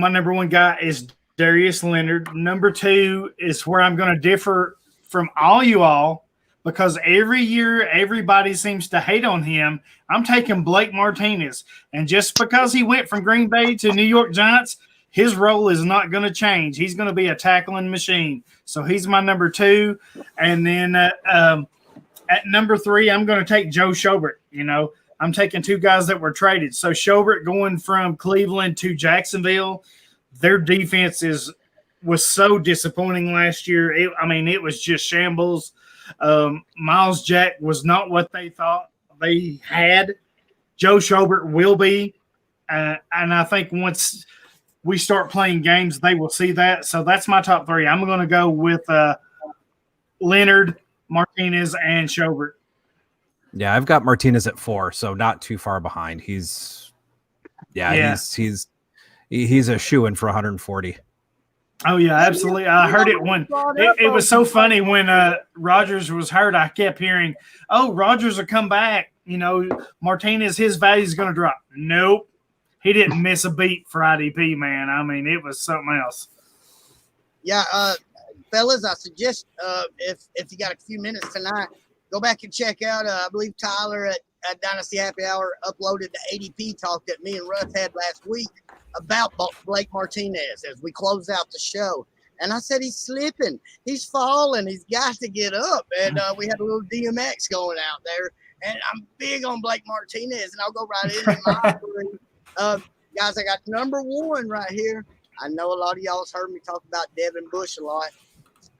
number 1 guy is Darius Leonard. Number 2 is where I'm going to differ from all you all, because every year everybody seems to hate on him. I'm taking Blake Martinez. And just because he went from Green Bay to New York Giants, his role is not going to change. He's going to be a tackling machine. So he's my number 2. And then at number 3, I'm going to take Joe Shobert. I'm taking 2 guys that were traded. So Shobert going from Cleveland to Jacksonville, their defense was so disappointing last year. It was just shambles. Miles Jack was not what they thought they had. Joe Shobert will be. And I think once we start playing games, they will see that. So that's my top 3. I'm going to go with Leonard, Martinez, and Shobert. Yeah, I've got Martinez at 4, so not too far behind. He's a shoo-in for 140. Oh, yeah, absolutely. I heard it when it was so funny when Rodgers was hurt. I kept hearing, Rodgers will come back. Martinez, his value is going to drop. Nope. He didn't miss a beat for IDP, man. I mean, it was something else. Yeah, fellas, I suggest if you got a few minutes tonight, go back and check out, I believe Tyler at Dynasty Happy Hour uploaded the ADP talk that me and Russ had last week about Blake Martinez as we close out the show. And I said, he's slipping. He's falling. He's got to get up. And we had a little DMX going out there. And I'm big on Blake Martinez, and I'll go right into my 3. Guys, I got number 1 right here. I know a lot of y'all has heard me talk about Devin Bush a lot.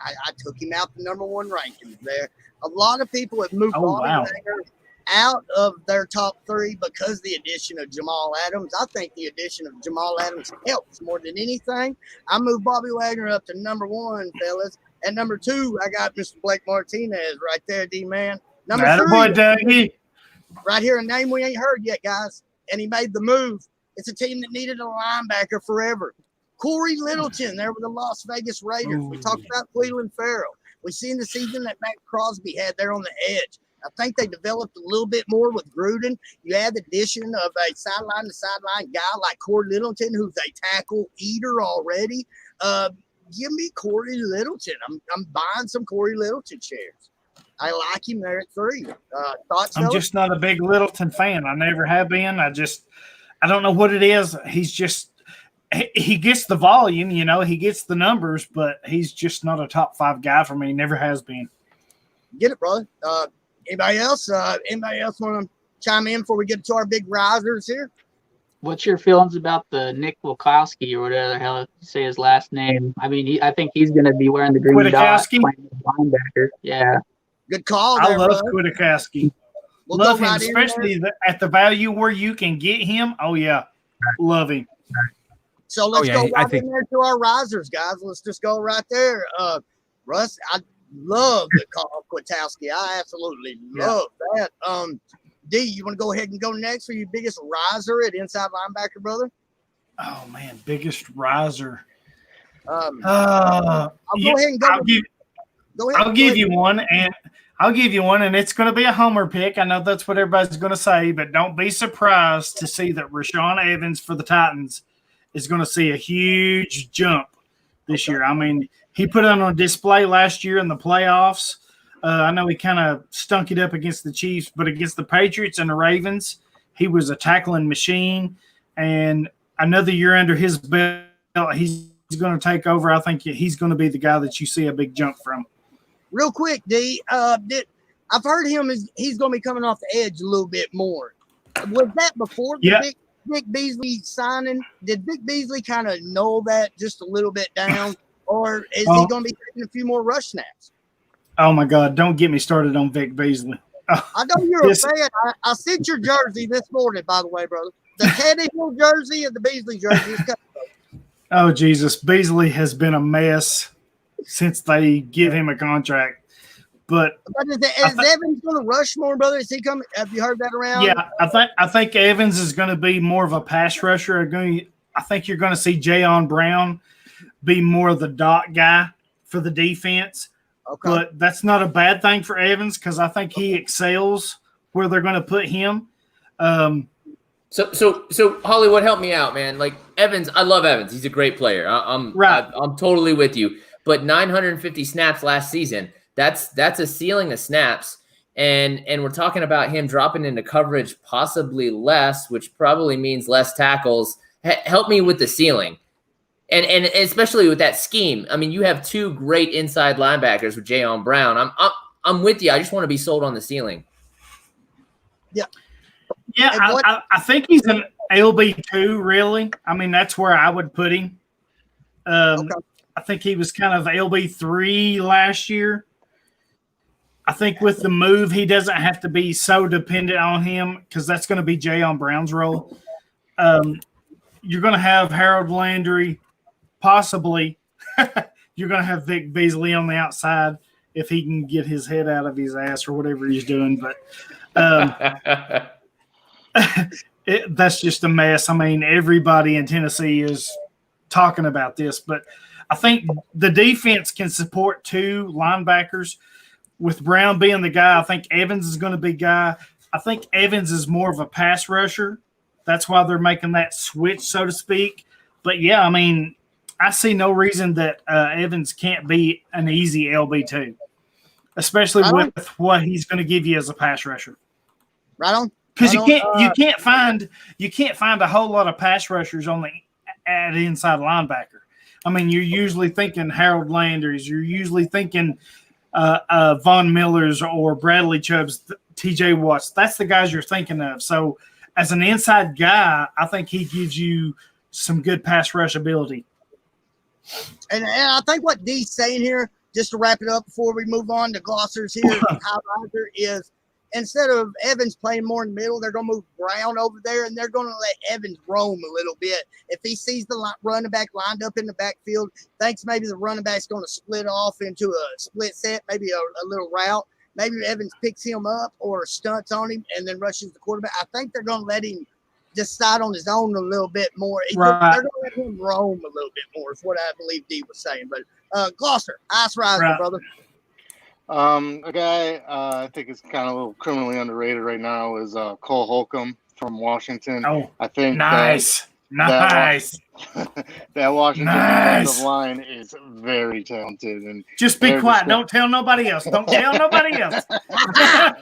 I took him out the number 1 rankings there. A lot of people have moved out of their top 3 because the addition of Jamal Adams. I think the addition of Jamal Adams helps more than anything. I moved Bobby Wagner up to number 1, fellas. At number 2, I got Mr. Blake Martinez right there, D-Man. Number 3, right here, a name we ain't heard yet, guys. And he made the move. It's a team that needed a linebacker forever. Corey Littleton there with the Las Vegas Raiders. We talked about Cleveland Farrell. We've seen the season that Matt Crosby had there on the edge. I think they developed a little bit more with Gruden. You add the addition of a sideline-to-sideline guy like Corey Littleton, who's a tackle eater already. Give me Corey Littleton. I'm buying some Corey Littleton shares. I like him there at 3. Thoughts? I'm just not a big Littleton fan. I never have been. I don't know what it is. He's just he gets the volume, he gets the numbers, but he's just not a top 5 guy for me. Never has been. Get it, brother. Anybody else want to chime in before we get to our big risers here? What's your feelings about the Nick Wilkowski or whatever the hell you say his last name? I mean, I think he's going to be wearing the green dot playing linebacker. Yeah. Good call. I love Kwiatkowski. We'll love him, especially at the value where you can get him. Oh, yeah. Love him. So let's go right in there to our risers, guys. Let's just go right there. Russ, I love the call Kwiatkowski. I absolutely love that. D, you want to go ahead and go next for your biggest riser at inside linebacker, brother? Oh man, biggest riser. I'll go ahead and go. I'll give you one, and it's going to be a homer pick. I know that's what everybody's going to say, but don't be surprised to see that Rashaan Evans for the Titans is going to see a huge jump this year. I mean, he put it on display last year in the playoffs. I know he kind of stunk it up against the Chiefs, but against the Patriots and the Ravens, he was a tackling machine. And another year under his belt, he's going to take over. I think he's going to be the guy that you see a big jump from. Real quick, D, I've heard he's going to be coming off the edge a little bit more. Was that before the Vic Beasley signing? Did Vic Beasley kind of know that just a little bit down, or is he going to be taking a few more rush snaps? Oh my God! Don't get me started on Vic Beasley. I know you're a fan. I sent your jersey this morning, by the way, brother. The Teddy Hill jersey and the Beasley jersey. Oh Jesus, Beasley has been a mess since they give him a contract. But is Evans going to rush more, brother? Is he coming? Have you heard that around? Yeah, I think Evans is going to be more of a pass rusher. I think you're going to see Jayon Brown be more of the dot guy for the defense. Okay. But that's not a bad thing for Evans because I think he excels where they're going to put him. So Hollywood, help me out, man. Like Evans, I love Evans. He's a great player. I'm totally with you. But 950 snaps last season. That's a ceiling of snaps, and we're talking about him dropping into coverage possibly less, which probably means less tackles. Help me with the ceiling, and especially with that scheme. I mean, you have two great inside linebackers with Jayon Brown. I'm with you. I just want to be sold on the ceiling. Yeah, I think he's an LB2. Really, I mean that's where I would put him. I think he was kind of LB3 last year. I think with the move, he doesn't have to be so dependent on him because that's going to be Jayon Brown's role. You're going to have Harold Landry, possibly. You're going to have Vic Beasley on the outside if he can get his head out of his ass or whatever he's doing. But that's just a mess. I mean, everybody in Tennessee is talking about this, but I think the defense can support two linebackers. With Brown being the guy, I think Evans is going to be guy. I think Evans is more of a pass rusher. That's why they're making that switch, so to speak. But, yeah, I mean, I see no reason that Evans can't be an easy LB2, especially with what he's going to give you as a pass rusher. Right on. Because you can't find a whole lot of pass rushers at inside linebacker. I mean, you're usually thinking Harold Landry's. You're usually thinking Von Miller's or Bradley Chubb's, TJ Watts. That's the guys you're thinking of. So as an inside guy, I think he gives you some good pass rush ability. And I think what D's saying here, just to wrap it up before we move on to glossers here, highlighter is instead of Evans playing more in the middle, they're going to move Brown over there, and they're going to let Evans roam a little bit. If he sees the running back lined up in the backfield, thinks maybe the running back's going to split off into a split set, maybe a little route. Maybe Evans picks him up or stunts on him and then rushes the quarterback. I think they're going to let him decide on his own a little bit more. Right. They're going to let him roam a little bit more is what I believe D was saying. But Glosser, ice riser, brother. A guy I think is kind of a little criminally underrated right now is Cole Holcomb from Washington. Oh, I think nice. That Washington defensive line is very talented. And just be quiet. Don't tell nobody else. Don't tell nobody else. I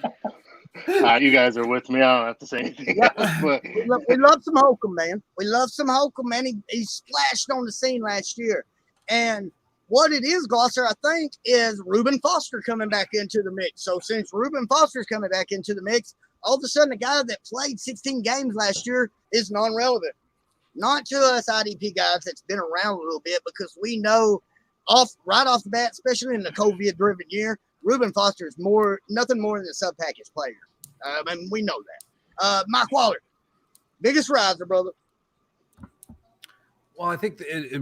You guys are with me. I don't have to say anything else, but we love some Holcomb, man. We love some Holcomb, man. He splashed on the scene last year. And what it is, Glosser, I think, is Reuben Foster coming back into the mix. So since Reuben Foster's coming back into the mix, all of a sudden the guy that played 16 games last year is non-relevant. Not to us IDP guys that's been around a little bit, because we know right off the bat, especially in the COVID-driven year, Reuben Foster is nothing more than a sub-package player. And we know that. Mike Waller, biggest riser, brother. Well, I think the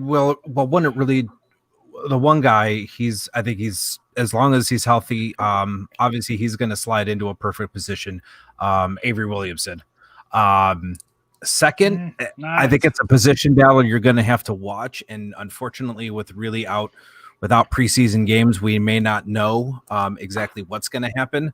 one guy, I think he's, as long as he's healthy, obviously he's going to slide into a perfect position. Avery Williamson. Second, nice. I think it's a position battle you're going to have to watch. And unfortunately, without preseason games, we may not know exactly what's going to happen.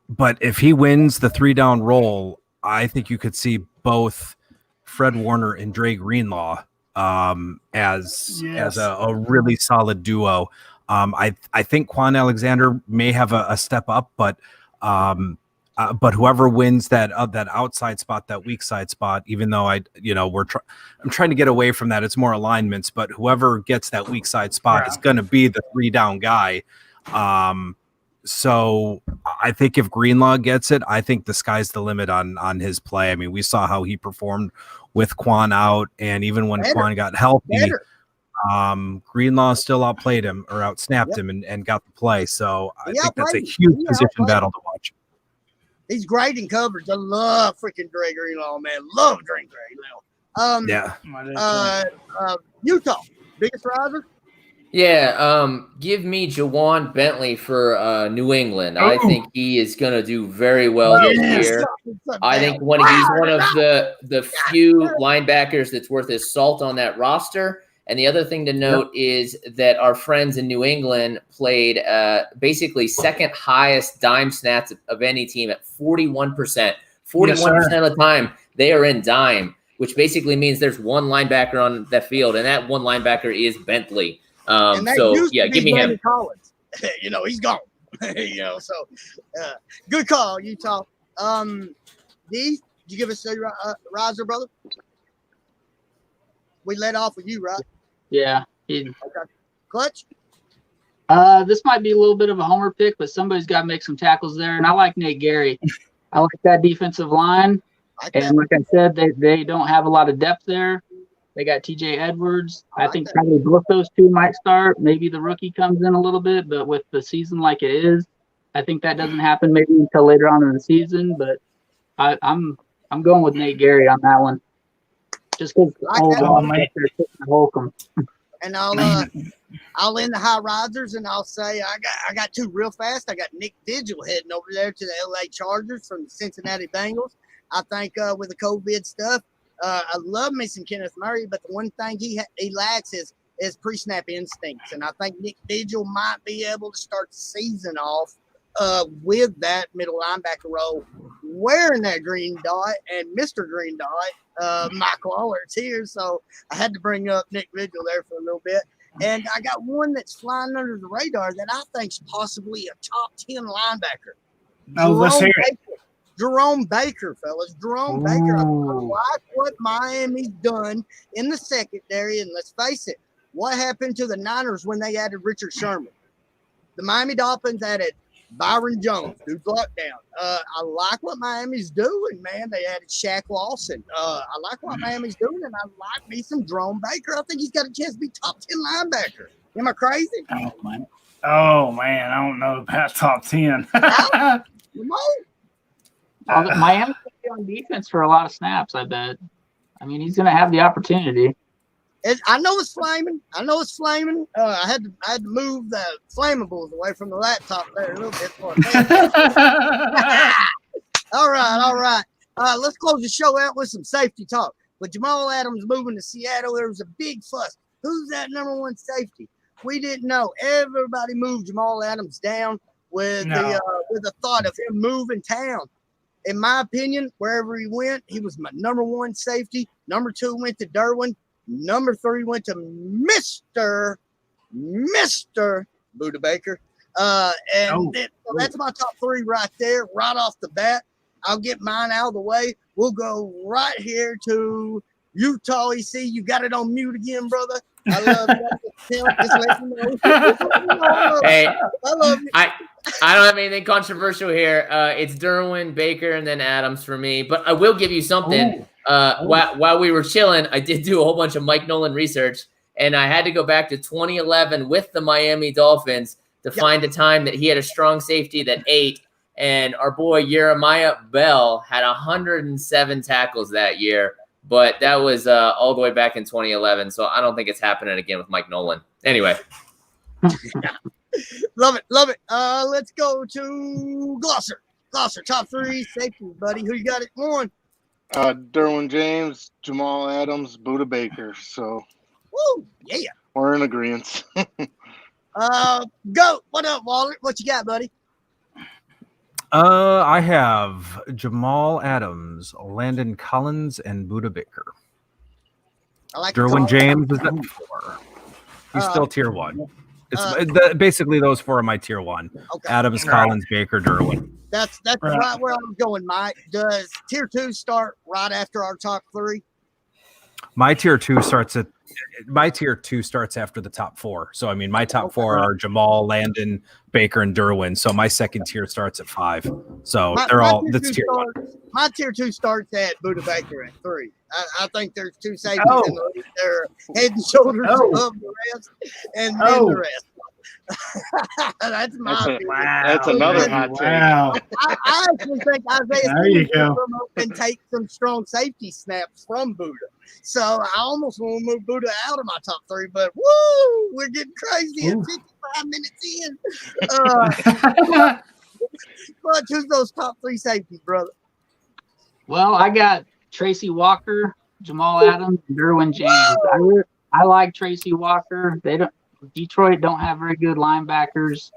But if he wins the 3-down role, I think you could see both Fred Warner and Dre Greenlaw as a really solid duo. I think Quan Alexander may have a step up, but whoever wins that outside spot, that weak side spot, even though I'm trying to get away from that, it's more alignments, but whoever gets that weak side spot is going to be the 3-down guy. So I think if Greenlaw gets it, I think the sky's the limit on his play. I mean, we saw how he performed with Quan out, and even when Quan got healthy, Greenlaw still outplayed him or outsnapped him and got the play. So I think that's a huge position battle to watch. He's great in coverage. I love freaking Dre Greenlaw, man. Love Dre Greenlaw. Utah, biggest riser. Yeah, give me Jawan Bentley for New England. I think he is going to do very well this year. I think he's one of the few linebackers that's worth his salt on that roster. And the other thing to note is that our friends in New England played basically second highest dime snaps of any team at 41%. 41% of the time they are in dime, which basically means there's one linebacker on the field, and that one linebacker is Bentley. Give me him. Collins. He's gone. Good call, Utah. D, did you give us a riser, brother? We led off with you, right? Yeah. Okay. Clutch? This might be a little bit of a homer pick, but somebody's got to make some tackles there, and I like Nate Gary. I like that defensive line, and like I said, they don't have a lot of depth there. They got TJ Edwards. I think probably both those two might start. Maybe the rookie comes in a little bit, but with the season like it is, I think that doesn't happen maybe until later on in the season. But I'm going with Nate Gary on that one, just because Holcomb. And I'll end the high risers, and I'll say I got two real fast. I got Nick Vigil heading over there to the LA Chargers from the Cincinnati Bengals. I think with the COVID stuff. I love missing Kenneth Murray, but the one thing he lacks is pre-snap instincts, and I think Nick Vigil might be able to start the season off with that middle linebacker role, wearing that green dot, and Mr. Green Dot, Mike Waller's here, so I had to bring up Nick Vigil there for a little bit. And I got one that's flying under the radar that I think's possibly a top 10 linebacker. Let's hear it. Jerome Baker, fellas. Jerome Baker. I like what Miami's done in the secondary. And let's face it, what happened to the Niners when they added Richard Sherman? The Miami Dolphins added Byron Jones, dude's lockdown. I like what Miami's doing, man. They added Shaq Lawson. I like what Miami's doing, and I like me some Jerome Baker. I think he's got a chance to be top 10 linebacker. Am I crazy? Oh, man. I don't know about top 10. Miami will be on defense for a lot of snaps, I bet. I mean, he's going to have the opportunity. I know it's flaming. I had to move the flamables away from the laptop there a little bit. All right. Let's close the show out with some safety talk. With Jamal Adams moving to Seattle, there was a big fuss. Who's that number one safety? We didn't know. Everybody moved Jamal Adams down with the thought of him moving town. In my opinion, wherever he went, he was my number one safety. Number 2 went to Derwin. Number 3 went to Mr. Buda Baker. So that's my top three right there, right off the bat. I'll get mine out of the way. We'll go right here to Utah EC. You got it on mute again, brother. I love you. Just let me know. Hey, I love you. I don't have anything controversial here. It's Derwin, Baker, and then Adams for me. But I will give you something. While we were chilling, I did do a whole bunch of Mike Nolan research, and I had to go back to 2011 with the Miami Dolphins to find a time that he had a strong safety that ate. And our boy Jeremiah Bell had 107 tackles that year. But that was all the way back in 2011, so I don't think it's happening again with Mike Nolan. Anyway. Love it. Let's go to Glosser. Glosser, top three safeties, buddy. Who you got at one? Derwin James, Jamal Adams, Buda Baker. So, woo, yeah. We're in agreement. Go. What up, Waller? What you got, buddy? I have Jamal Adams, Landon Collins, and Buda Baker. I like Derwin James is at 4. He's still tier 1. Basically, those 4 are my tier 1. Okay. Adams, Collins, Baker, Derwin. That's right where I'm going, Mike. Does tier 2 start right after our top 3? My tier 2 starts after the top 4. So I mean, my top 4 are Jamal, Landon, Baker, and Derwin. So my second tier starts at 5. So they're all that's tier 1. My tier 2 starts at Buda Baker at 3. I think there's 2 safeties in the league. They're head and shoulders above the rest, and then the rest. That's another hot take. Wow. I actually think Isaiah can and take some strong safety snaps from Buda. So I almost want to move Buda out of my top 3, but woo, we're getting crazy at 55 minutes in. But choose those top 3 safeties, brother. Well, I got Tracy Walker, Jamal Adams, and Derwin James. I like Tracy Walker. Detroit don't have very good linebackers.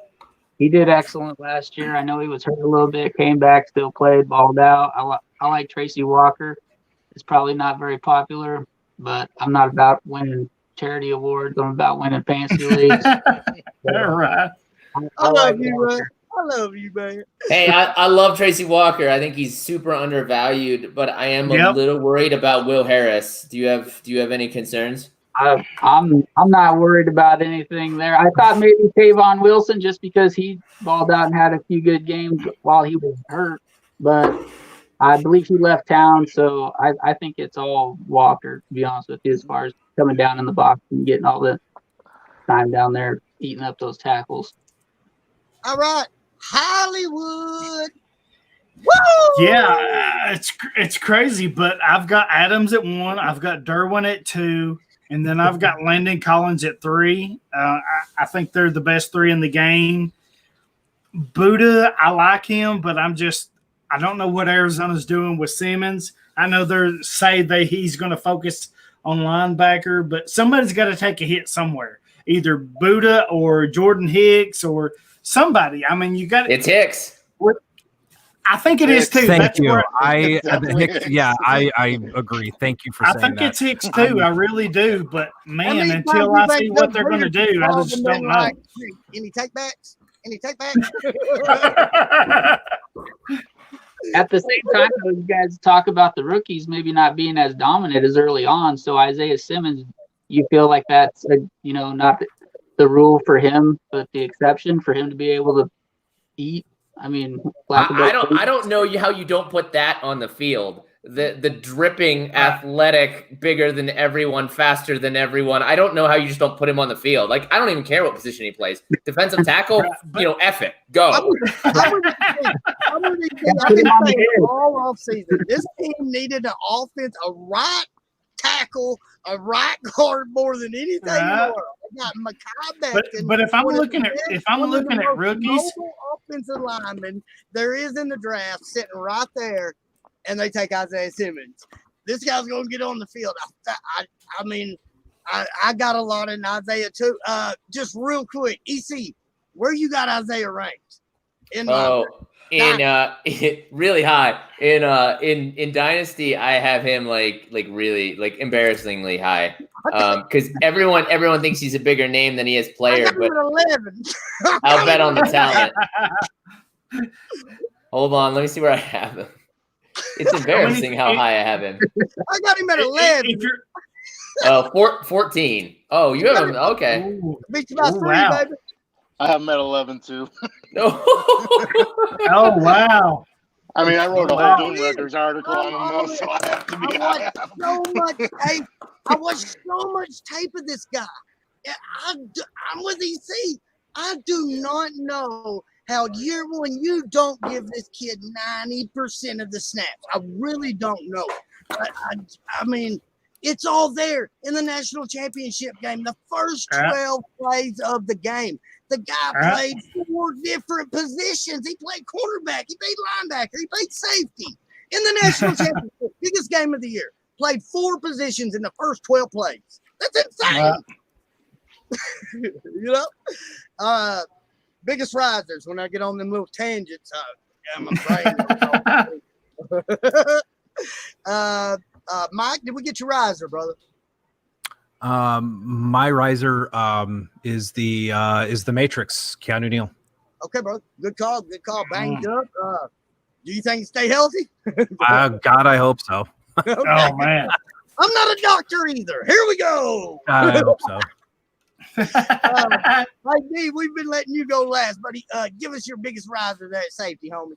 He did excellent last year. I know he was hurt a little bit, came back, still played, balled out. I like Tracy Walker. It's probably not very popular, but I'm not about winning charity awards. I'm about winning fantasy leagues. All right. I love you, man. I love you, man. Hey, I love Tracy Walker. I think he's super undervalued, but I am a little worried about Will Harris. Do you have any concerns? I'm not worried about anything there. I thought maybe Tavon Wilson, just because he balled out and had a few good games while he was hurt, but I believe he left town, so I think it's all Walker, to be honest with you, as far as coming down in the box and getting all the time down there, eating up those tackles. All right, Hollywood. Woo! Yeah, it's crazy, but I've got Adams at 1. I've got Derwin at 2. And then I've got Landon Collins at 3. I think they're the best 3 in the game. Buda, I like him, but I don't know what Arizona's doing with Simmons. I know he's going to focus on linebacker, but somebody's got to take a hit somewhere. Either Buda or Jordan Hicks or somebody. I mean, you got it's Hicks. I think it is too. Thank you. I agree. Thank you for saying that. I think it's Hicks too. I really do. But man, until I see what they're going to do, I just don't know. Any takebacks? At the same time, you guys talk about the rookies maybe not being as dominant as early on. So Isaiah Simmons, you feel like that's not the rule for him, but the exception for him to be able to eat. I mean, I don't know how you don't put that on the field. The dripping, athletic, bigger than everyone, faster than everyone. I don't know how you just don't put him on the field. Like, I don't even care what position he plays. Defensive tackle, F it, go. I've been saying all offseason, this team needed an offense, a right tackle, a right guard more than anything more. Got Makai back, but if I'm looking at rookies, offensive linemen there is in the draft sitting right there, and they take Isaiah Simmons. This guy's going to get on the field. I mean, I got a lot in Isaiah too. Just real quick, EC, where you got Isaiah ranked? really high in Dynasty. I have him like really like embarrassingly high. Because everyone thinks he's a bigger name than he is player, I got him but at 11. I'll bet on the talent. Hold on, let me see where I have him. It's embarrassing how high I have him. I got him at 11. 14. Oh, you have him. Okay. Beat you by 3, baby. I have him at 11 too. Oh wow! I mean, I wrote a whole Doom Records article on him, though, so I have to be high. I watched so much tape of this guy. I'm with EC. I do not know how year one you don't give this kid 90% of the snaps. I really don't know. I mean, it's all there in the national championship game. The first 12 plays of the game. The guy played 4 different positions. He played cornerback. He played linebacker. He played safety in the national championship, biggest game of the year. Played 4 positions in the first 12 plays. That's insane. You know? Biggest risers when I get on them little tangents. I'm afraid. Mike, did we get your riser, brother? My riser is the Matrix, Keanu Neal. Okay, bro. Good call. Good call. Banged up. Do you think he stay healthy? God, I hope so. Okay. Oh man, I'm not a doctor either. Here we go. God, I hope so. Hey, D, we've been letting you go last, buddy. Give us your biggest riser there at safety, homie.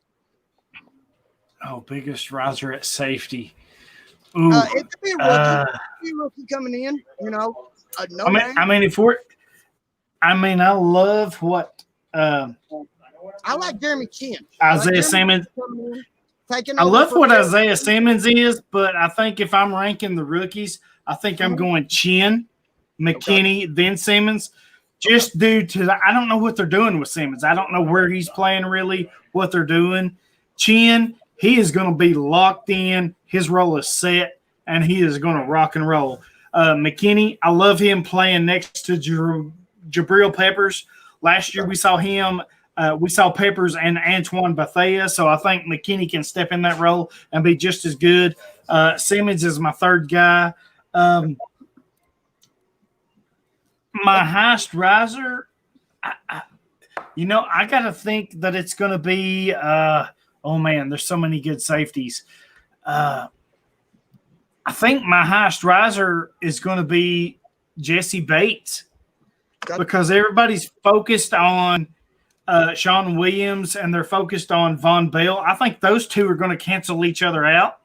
Oh, biggest riser at safety. Ooh, it could be a rookie. It could be a rookie coming in. You know, I love what I like Jeremy Chin. Isaiah Simmons. I love what Isaiah Simmons is, but I think if I'm ranking the rookies, I think I'm going Chin, McKinney, then Simmons, just due to I don't know what they're doing with Simmons. I don't know where he's playing really, what they're doing. Chin, he is going to be locked in. His role is set, and he is going to rock and roll. McKinney, I love him playing next to Jabril Peppers. Last year we saw him. We saw Peppers and Antoine Bethea, so I think McKinney can step in that role and be just as good. Simmons is my third guy. My highest riser, I got to think that it's going to be oh, man, there's so many good safeties. I think my highest riser is going to be Jesse Bates because everybody's focused on Sean Williams and they're focused on Von Bell. I think those two are going to cancel each other out.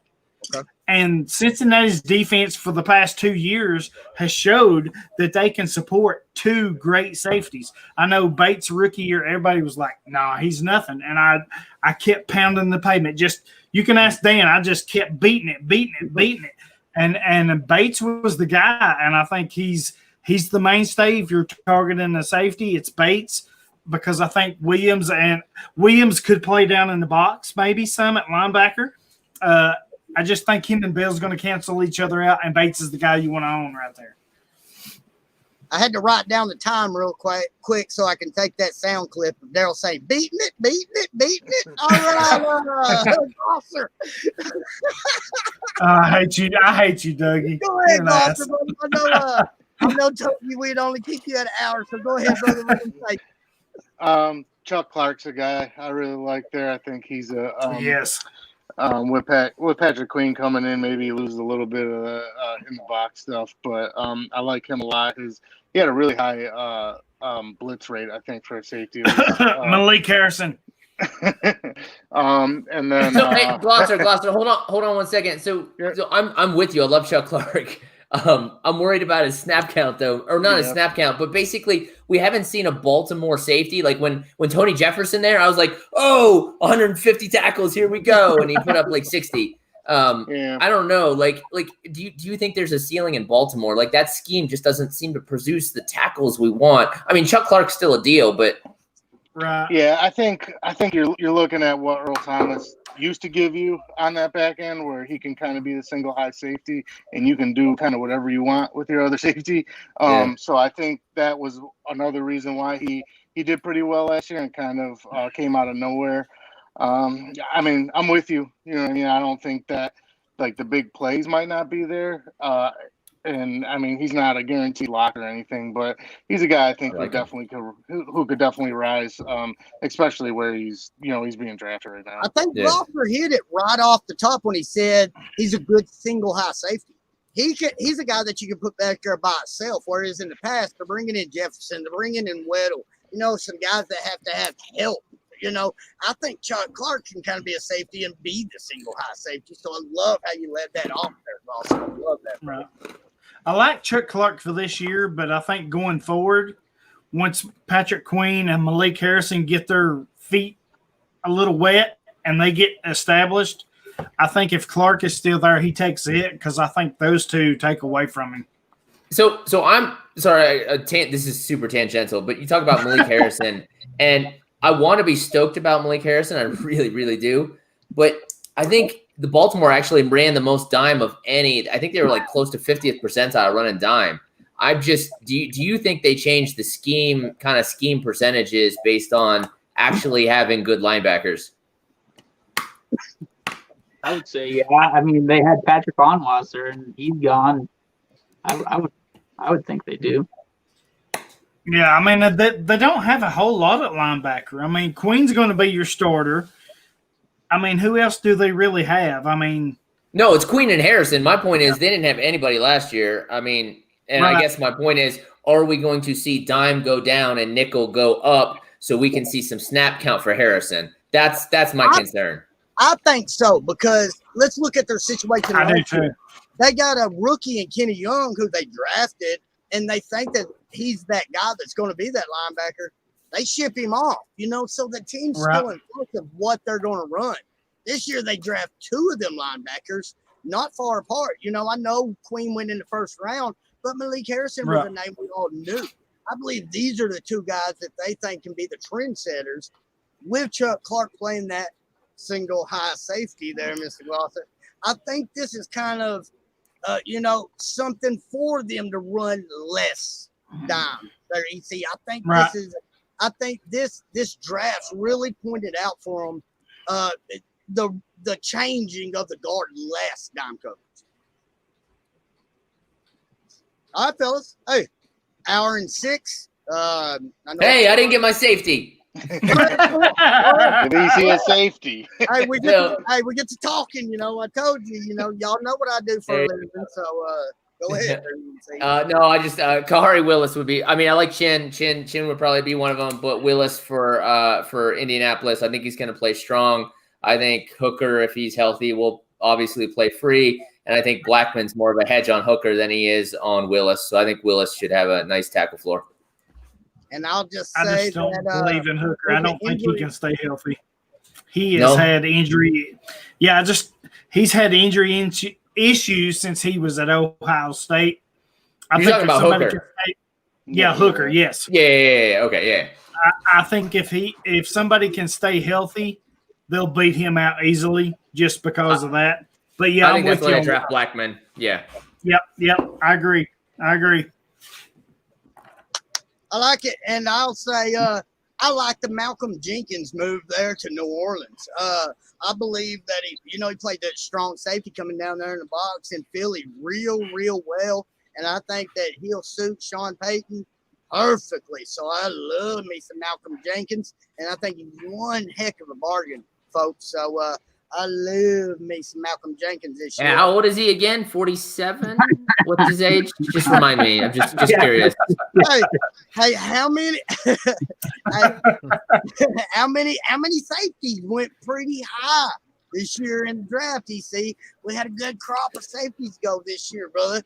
Okay. And Cincinnati's defense for the past 2 years has showed that they can support 2 great safeties. I know Bates rookie year, everybody was like, nah, he's nothing. And I kept pounding the pavement. Just you can ask Dan, I just kept beating it. And Bates was the guy. And I think he's the mainstay. If you're targeting a safety, it's Bates. Because I think Williams could play down in the box, maybe some at linebacker. I just think him and Bell's going to cancel each other out, and Bates is the guy you want to own right there. I had to write down the time real quick so I can take that sound clip of Daryl saying, beating it. All right, officer. I hate you, Dougie. Go ahead, officer. I know told you we'd only keep you at an hour, so go ahead, brother. Let him say. Chuck Clark's a guy I really like there. I think he's a yes. With Patrick Queen coming in, maybe he loses a little bit of in the box stuff, but I like him a lot. He had a really high blitz rate, I think, for a safety. Malik Harrison. And then hey, Glosser, hold on 1 second. So I'm with you. I love Chuck Clark. I'm worried about his snap count though, or not his snap count, but basically we haven't seen a Baltimore safety like when Tony Jefferson there. I was like, 150 tackles, here we go, and he put up like 60. I don't know, like do you think there's a ceiling in Baltimore? Like that scheme just doesn't seem to produce the tackles we want. I mean, Chuck Clark's still a deal, but right. Yeah, I think you're looking at what Earl Thomas used to give you on that back end, where he can kind of be the single high safety and you can do kind of whatever you want with your other safety. So I think that was another reason why he did pretty well last year and kind of came out of nowhere. I mean, I'm with you. You know what I mean? I don't think that like the big plays might not be there. And I mean, he's not a guaranteed lock or anything, but he's a guy I think who could definitely rise, especially where he's being drafted right now. I think Loffer hit it right off the top when he said he's a good single high safety. He's a guy that you can put back there by himself, whereas in the past they're bringing in Jefferson, they're bringing in Weddle, some guys that have to have help. I think Chuck Clark can kind of be a safety and be the single high safety. So I love how you led that off there, Ross. I love that. Right. I like Chuck Clark for this year, but I think going forward, once Patrick Queen and Malik Harrison get their feet a little wet and they get established, I think if Clark is still there, he takes it because I think those two take away from him. So I'm sorry, this is super tangential, but you talk about Malik Harrison, and I want to be stoked about Malik Harrison. I really, really do. But I think the Baltimore actually ran the most dime of any. I think they were like close to 50th percentile running dime. Do you think they changed the scheme percentages based on actually having good linebackers? I would say, yeah. I mean, they had Patrick Onwasser, and he's gone. I would think they do. Yeah, I mean, they don't have a whole lot at linebacker. I mean, Queen's going to be your starter. I mean, who else do they really have? I mean, no, it's Queen and Harrison. My point is they didn't have anybody last year. I mean, and right. I guess my point is, are we going to see dime go down and nickel go up so we can see some snap count for Harrison? That's my concern. I think so, because let's look at their situation. I do too. They got a rookie in Kenny Young who they drafted, and they think that he's that guy that's going to be that linebacker. They ship him off, so the team's still in front of what they're going to run. This year they draft two of them linebackers, not far apart. I know Queen went in the first round, but Malik Harrison was a name we all knew. I believe these are the two guys that they think can be the trendsetters with Chuck Clark playing that single high safety there, Mr. Glosser. I think this is kind of, something for them to run less dime there, EC. I think this draft really pointed out for them the changing of the guard less dime coverage. All right, fellas. Hey, hour and 6. I didn't get my safety. At least he has safety. Hey, we get to talking. I told you. Y'all know what I do for a living. So go ahead. No, I just Kahari Willis would be. I mean, I like Chin. Chin would probably be one of them, but Willis for Indianapolis, I think he's going to play strong. I think Hooker, if he's healthy, will obviously play free, and I think Blackman's more of a hedge on Hooker than he is on Willis. So I think Willis should have a nice tackle floor. And I'll just say I just don't believe in Hooker. I don't think he can stay healthy. He has had injury. Yeah, he's had injury issues since he was at Ohio State. You're talking about Hooker? Hooker, yes. Yeah. Okay, yeah. I think if somebody can stay healthy, they'll beat him out easily just because of that. But yeah, I think that's why I draft Blackman. Yeah. Yep. I agree. I like it, and I'll say I like the Malcolm Jenkins move there to New Orleans. I believe that he played that strong safety coming down there in the box in Philly real well, and I think that he'll suit Sean Payton perfectly. So I love me some Malcolm Jenkins, and I think he's one heck of a bargain, folks. So I love me some Malcolm Jenkins this year. And how old is he again? 47? What's his age? Just remind me. I'm just curious. Hey, how many safeties went pretty high this year in the draft? EC, we had a good crop of safeties go this year, brother.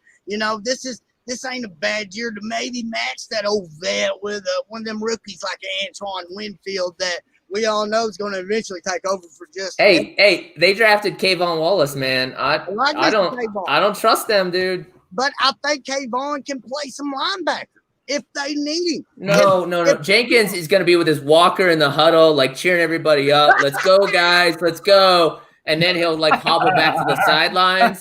This ain't a bad year to maybe match that old vet with one of them rookies like Antoine Winfield that we all know is going to eventually take over for just. Hey, they drafted Kayvon Wallace, man. I don't trust them, dude. But I think Kayvon can play some linebacker if they need him. No. Jenkins is going to be with his walker in the huddle, like cheering everybody up. Let's go, guys. Let's go. And then he'll hobble back to the sidelines.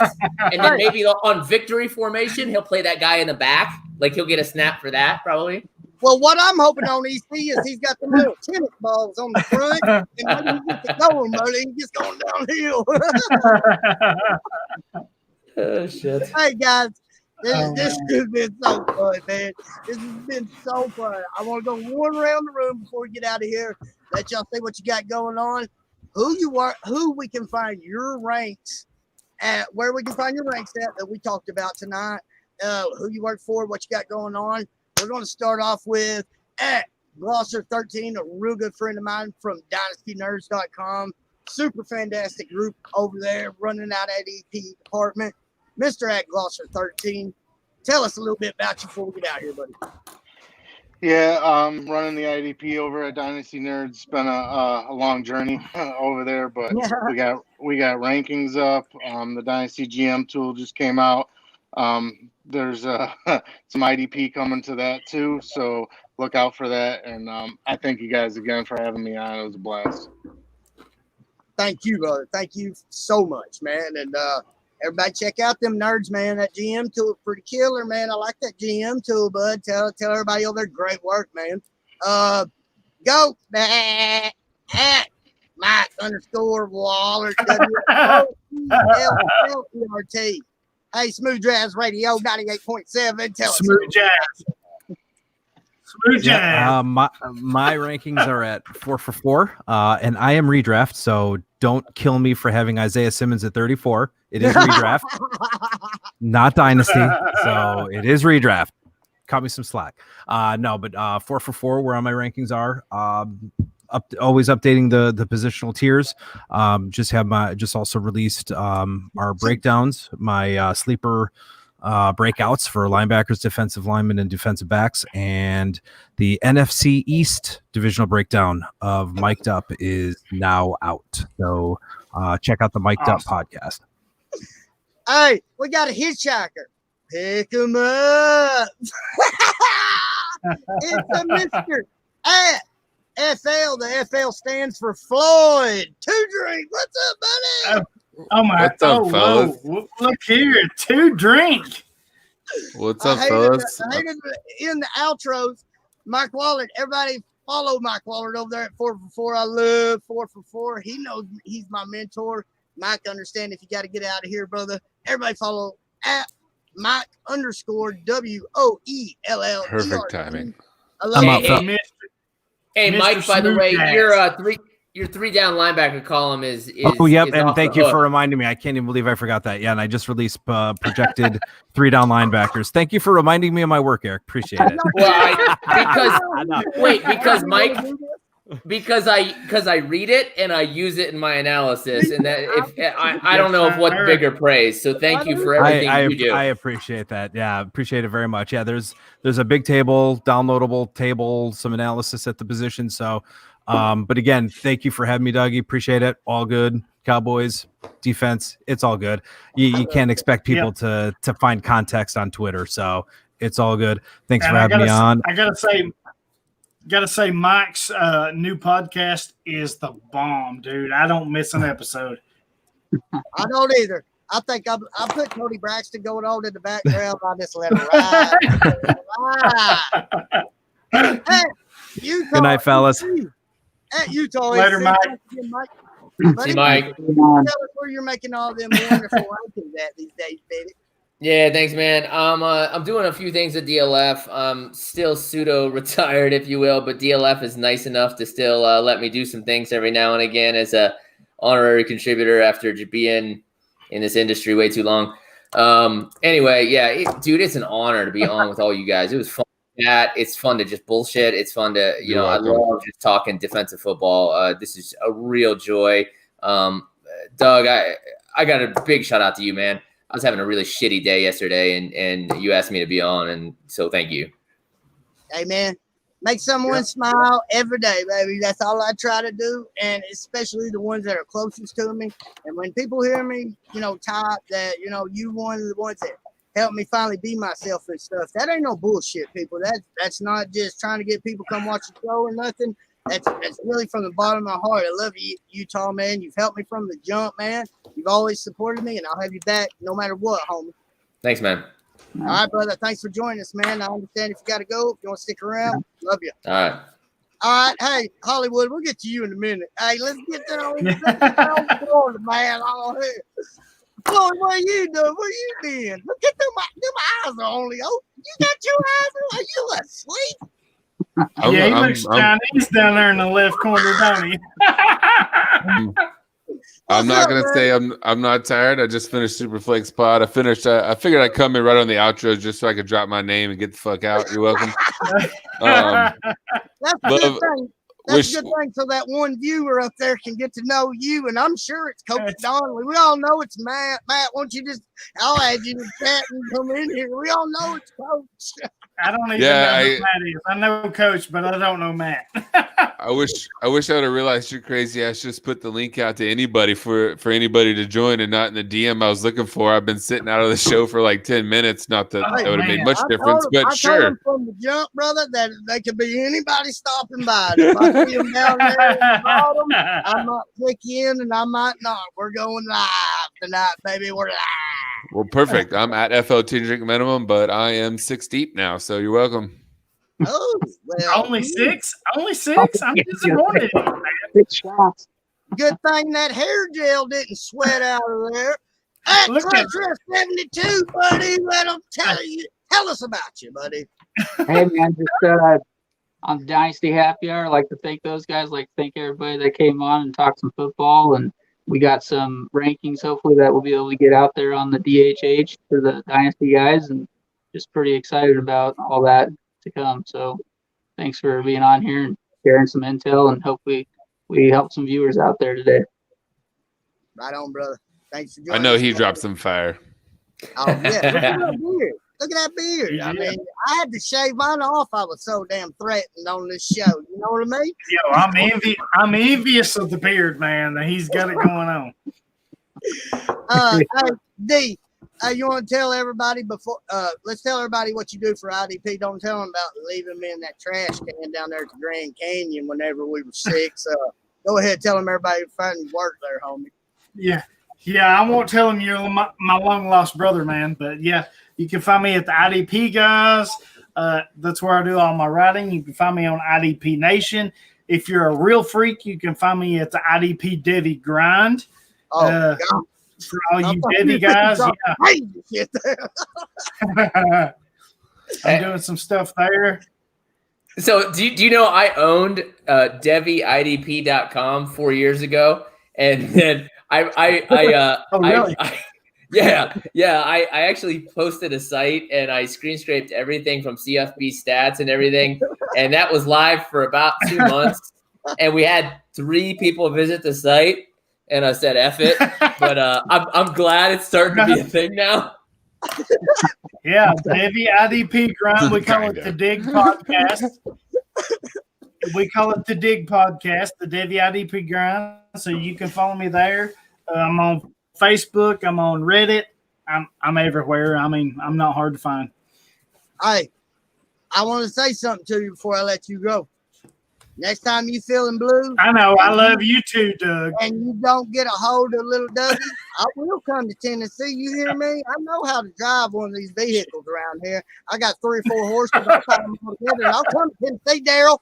And then maybe on victory formation, he'll play that guy in the back. Like he'll get a snap for that, probably. Well, what I'm hoping on EC is he's got the little tennis balls on the front, and when you get to know him, buddy, he's just going downhill. Oh, shit. Hey, guys, this has been so fun, man. This has been so fun. I want to go one around the room before we get out of here. Let y'all see what you got going on, who you are, who we can find your ranks at, where we can find your ranks at that we talked about tonight, who you work for, what you got going on. We're going to start off with at Glosser13, a real good friend of mine from DynastyNerds.com. Super fantastic group over there running out IDP department. Mr. at Glosser13, tell us a little bit about you before we get out here, buddy. Yeah, running the IDP over at Dynasty Nerds. It's been a long journey over there, but we got rankings up. The Dynasty GM tool just came out. There's some IDP coming to that too, so look out for that. And I thank you guys again for having me on. It was a blast. Thank you, brother. Thank you so much, man. And everybody check out them nerds, man. That GM tool is pretty killer, man. I like that GM tool, bud. Tell everybody over there, great work, man. Go at Mike_Waller WOLLERT. Hey, Smooth Jazz Radio 98.7. Tell us. Smooth Jazz. Smooth Jazz. Yeah, my rankings are at 4 for 4, and I am redraft, so don't kill me for having Isaiah Simmons at 34. It is redraft, not dynasty, so it is redraft. Cut me some slack. No, but 4 for 4, where all my rankings are. Always updating the positional tiers. Just also released our breakdowns, my sleeper breakouts for linebackers, defensive linemen, and defensive backs, and the NFC East divisional breakdown of Mic'd Up is now out. So check out the Mic'd Up podcast. Hey, we got a hitchhiker. Pick him up. It's a Mr. at FL. The FL stands for Floyd. 2 Drink. What's up, buddy? Oh my! What's up, fellas? Whoa. Look here, 2 Drink. What's up, fellas? I hated in the outros. Mike Waller. Everybody follow Mike Waller over there at 4 for 4. I love 4 for 4. He knows he's my mentor. Mike, understand if you got to get out of here, brother. Everybody follow at Mike_WOELL. Perfect timing. I love it. Hey, Mike, Mr. by the way, Smooth your 3-down linebacker column is Yep, is and off thank the you hook. for reminding me. I can't even believe I forgot that. Yeah, and I just released projected 3-down linebackers. Thank you for reminding me of my work, Eric. Appreciate it. Well, because Mike, because I read it and I use it in my analysis, and that I don't know if what's bigger praise. So thank you for everything you do. I appreciate that. Yeah, appreciate it very much. Yeah, there's a big table, downloadable table, some analysis at the position. So, but again, thank you for having me, Dougie. Appreciate it. All good. Cowboys defense, it's all good. You can't expect people to find context on Twitter, so it's all good. Thanks for having me on. I gotta say, Mike's new podcast is the bomb, dude. I don't miss an episode. I don't either. I think I put Cody Braxton going on in the background. I just let it ride. Hey, Utah, Good night, fellas. At Utah. Later, Mike. Buddy, Mike. tell us where you're making all them wonderful rankings at these days, baby. Yeah, thanks, man. I'm doing a few things at DLF. I'm still pseudo-retired, if you will, but DLF is nice enough to still let me do some things every now and again as a honorary contributor after being in this industry way too long. Anyway, yeah, dude, it's an honor to be on with all you guys. It was fun. It's fun to just bullshit. It's fun to, I love just talking defensive football. This is a real joy. Doug, I got a big shout out to you, man. I was having a really shitty day yesterday, and you asked me to be on, and so thank you. Hey, man, make someone smile every day, baby. That's all I try to do, and especially the ones that are closest to me. And when people hear me, type that, you one of the ones that helped me finally be myself and stuff. That ain't no bullshit, people. That's not just trying to get people come watch the show or nothing. That's really from the bottom of my heart. I love you, Utah, man. You've helped me from the jump, man. You've always supported me, and I'll have you back no matter what, homie. Thanks, man. All right, brother. Thanks for joining us, man. I understand if you got to go. If you want to stick around, love you. All right. All right. Hey, Hollywood, we'll get to you in a minute. Hey, let's get there on Florida, man. Oh, hey. Floyd, what are you doing? Where you been? Look at them eyes are only open. You got your eyes on? Are you asleep? He looks Chinese down there in the left corner, don't he? I'm not gonna say I'm not tired. I just finished Superflex Pod. I figured I'd come in right on the outro just so I could drop my name and get the fuck out. You're welcome. That's a good thing. That's a good thing, so that one viewer up there can get to know you, and I'm sure it's Coach Donnelly. We all know it's Matt. Matt, won't you just? I'll add you to the chat and come in here. We all know it's Coach. I don't even know who Matt is. I know Coach, but I don't know Matt. I wish I would have realized your crazy ass just put the link out to anybody for anybody to join and not in the DM I was looking for. I've been sitting out of the show for like 10 minutes. Not that that would have made much difference, but sure. I told them from the jump, brother, that they could be anybody stopping by. If I see them down there at the bottom, I might click in and I might not. We're going live tonight, baby. We're live. Well, perfect. I'm at FL2 drink minimum, but I am 6 deep now, so you're welcome. Oh, well, only 6? Only 6? I'm disappointed. Big shots. Good thing that hair gel didn't sweat out of there. At Cruncher 72, buddy, let them tell us about you, buddy. Hey, man, just on Dynasty Happy Hour, I'd like to thank those guys. I'd like to thank everybody that came on and talked some football. And we got some rankings, hopefully, that we'll be able to get out there on the DHH for the Dynasty guys. And just pretty excited about all that to come. So thanks for being on here and sharing some intel, and hopefully we help some viewers out there today. Right on, brother. Thanks for joining I know us, he man. dropped some fire. Oh, yeah. Look at that beard. Look at that beard. I mean, I had to shave mine off. I was so damn threatened on this show. You know what I mean? Yo, I'm envious of the beard, man. He's got it going on. Hey, D, you want to tell everybody before? Let's tell everybody what you do for IDP. Don't tell them about leaving me in that trash can down there at the Grand Canyon whenever we were 6. Go ahead, tell them everybody finding work there, homie. Yeah, I won't tell them you're my long lost brother, man. But yeah, you can find me at the IDP guys. That's where I do all my writing. You can find me on IDP Nation. If you're a real freak, you can find me at the IDP Devi Grind. Oh, God. For all you Devi guys, I'm doing some stuff there. So do you know I owned DeviIDP.com 4 years ago, and then I actually posted a site and I screen scraped everything from CFB stats and everything, and that was live for about 2 months, and we had 3 people visit the site. And I said, F it. But I'm glad it's starting to be a thing now. Yeah, Devi IDP Grind. We call it the Dig Podcast. We call it the Dig Podcast, the Devi IDP Grind. So you can follow me there. I'm on Facebook. I'm on Reddit. I'm everywhere. I mean, I'm not hard to find. Hey, I want to say something to you before I let you go. Next time you feeling blue, I know. I love you too, Doug. And you don't get a hold of little Dougie, I will come to Tennessee. You hear me? I know how to drive one of these vehicles around here. I got 3 or 4 horses. I'll tie them all together, and I'll come to Tennessee, Daryl.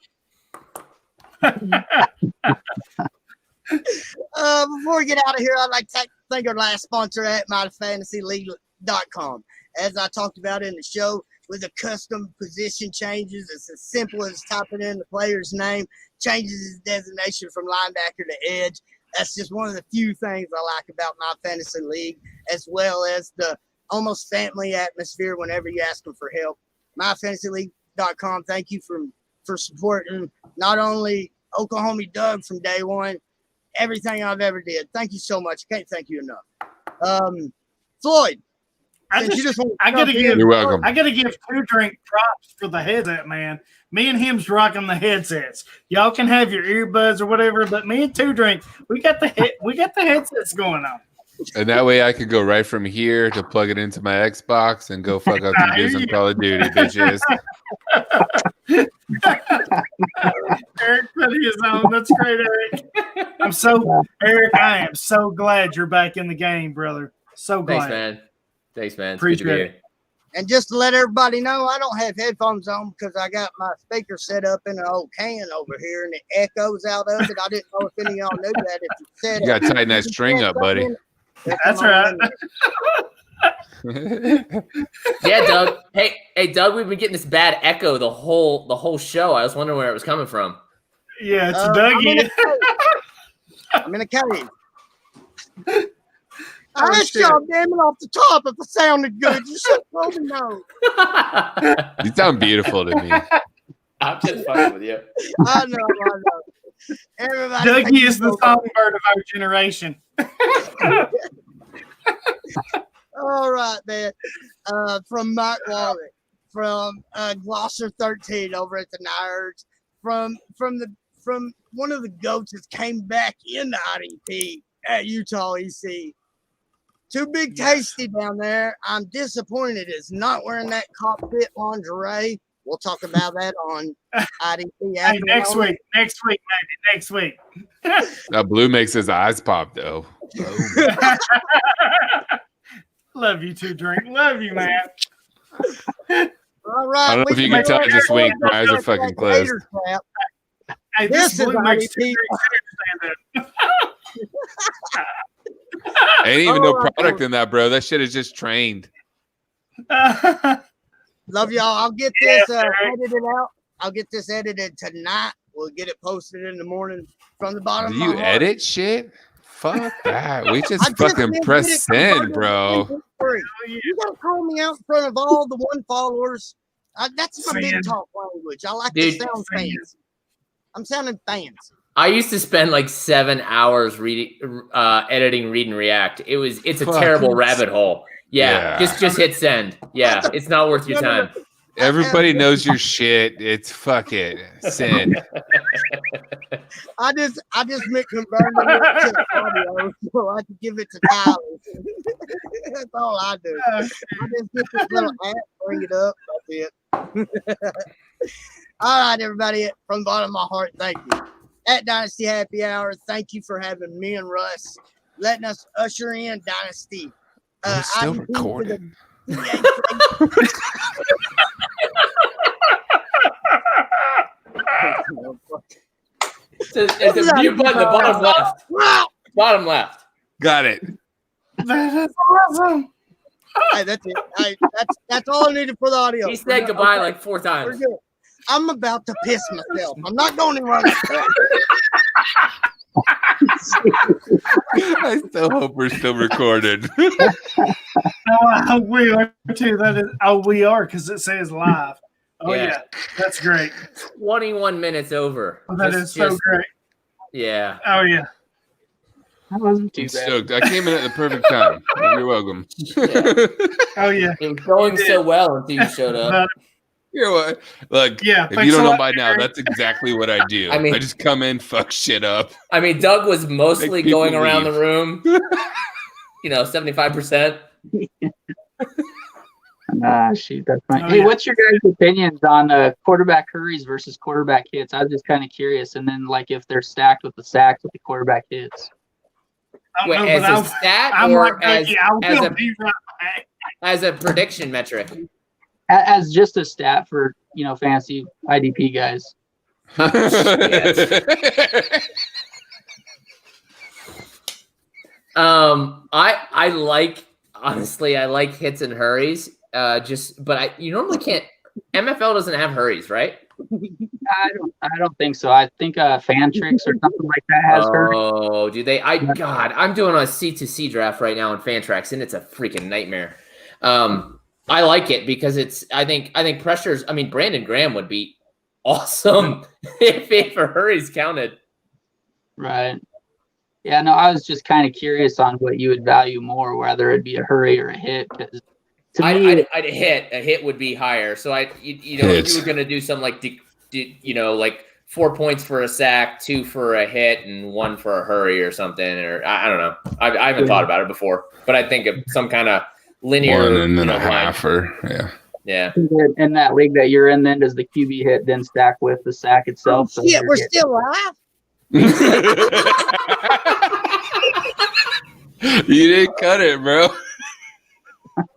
Before we get out of here, I'd like to thank our last sponsor at MyFantasyLeague.com. As I talked about in the show, with the custom position changes, it's as simple as typing in the player's name, changes his designation from linebacker to edge. That's just one of the few things I like about My Fantasy League, as well as the almost family atmosphere whenever you ask them for help. MyFantasyLeague.com. Thank you for supporting not only Oklahoma Doug from day one, everything I've ever did. Thank you so much. Can't thank you enough. Floyd. I gotta give 2 drink props for the headset, man. Me and him's rocking the headsets. Y'all can have your earbuds or whatever, but me and 2 drink, we got the headsets going on. And that way I could go right from here to plug it into my Xbox and go fuck up and do some Call of Duty, bitches. Eric put his on. That's great, Eric. Eric, I am so glad you're back in the game, brother. So glad. Thanks, man. Appreciate it. And just to let everybody know, I don't have headphones on because I got my speaker set up in an old can over here and it echoes out of it. I didn't know if any of y'all knew that. If you said You got to tighten that string up, buddy. That's right. Yeah, Doug. Hey, Doug. We've been getting this bad echo the whole show. I was wondering where it was coming from. Yeah, it's Dougie. I'm in a cave. I asked y'all, damn it, off the top if it sounded good. You should have told me no. You sound beautiful to me. I'm just fucking with you. I know. Everybody, Dougie is the songbird of our generation. All right, man. From Mike Wallet, from Glosser 13 over at the Nerds, from one of the goats that came back in the IDP at Utah EC. Too Big Tasty down there. I'm disappointed it's not wearing that cockpit lingerie. We'll talk about that on IDP. Hey, next week, maybe next week. That blue makes his eyes pop, though. Love you too, Drink. Love you, man. All right. I don't know if you can tell, I just winked. My eyes are fucking closed. Hey, this blue makes two stand up. Ain't even no product in that, bro. That shit is just trained. Love y'all. I'll get this edited out. I'll get this edited tonight. We'll get it posted in the morning from the bottom. Do you edit shit? Fuck that. We just fucking press send, bro. You gotta call me out in front of all the one followers. That's my big talk language. I like to sound fancy. I'm sounding fancy. I used to spend like 7 hours editing Read and React. It's a terrible rabbit hole. Yeah. Just hit send. Yeah, it's not worth your time. Everybody knows your shit. It's fuck it. Send. I just make converting it to audio so I can give it to Tyler. That's all I do. I just get this little app, bring it up. That's it. All right, everybody. From the bottom of my heart, thank you. At Dynasty Happy Hour, thank you for having me and Russ, letting us usher in Dynasty. I'm still recording. It's a mute button, the bottom left. Bottom left. Got it. That's awesome. Hey, that's it. Hey, that's all I needed for the audio. He said goodbye like 4 times. We're good. I'm about to piss myself. I'm not going anywhere. I still hope we're still recorded. We are too. We are because it says live. Oh yeah, that's great. 21 minutes over. Oh, that is so great. Yeah. Oh yeah. That wasn't too I'm bad. stoked. I came in at the perfect time. You're welcome. Oh yeah. It was going so well until you showed up. You're what? Look, if you don't know by now, that's exactly what I do. I mean, I just come in, fuck shit up. I mean, Doug was mostly going around the room, 75%. Shoot, that's fine. Hey, what's your guys' opinions on quarterback hurries versus quarterback hits? I was just kind of curious. And then, like, if they're stacked with the sacks with the quarterback hits. Wait, as a stat or as a prediction metric? As just a stat for, fancy IDP guys. I like hits and hurries. But you normally can't. MFL doesn't have hurries, right? I don't think so. I think Fan Tricks or something like that has hurries. Oh, do they? I'm doing a C2C draft right now in Fantrax, and it's a freaking nightmare. I like it because I think pressures. I mean, Brandon Graham would be awesome if a hurries counted. Right. Yeah. No, I was just kind of curious on what you would value more, whether it'd be a hurry or a hit. Because I'd hit. A hit would be higher. So if you were going to do something like 4 points for a sack, 2 for a hit, and 1 for a hurry or something, or I don't know. I haven't thought about it before, but I think of some kind of linear 1 and a half or yeah. In that league that you're in, then does the QB hit then stack with the sack itself? Oh, shit, we're still live. You didn't cut it, bro.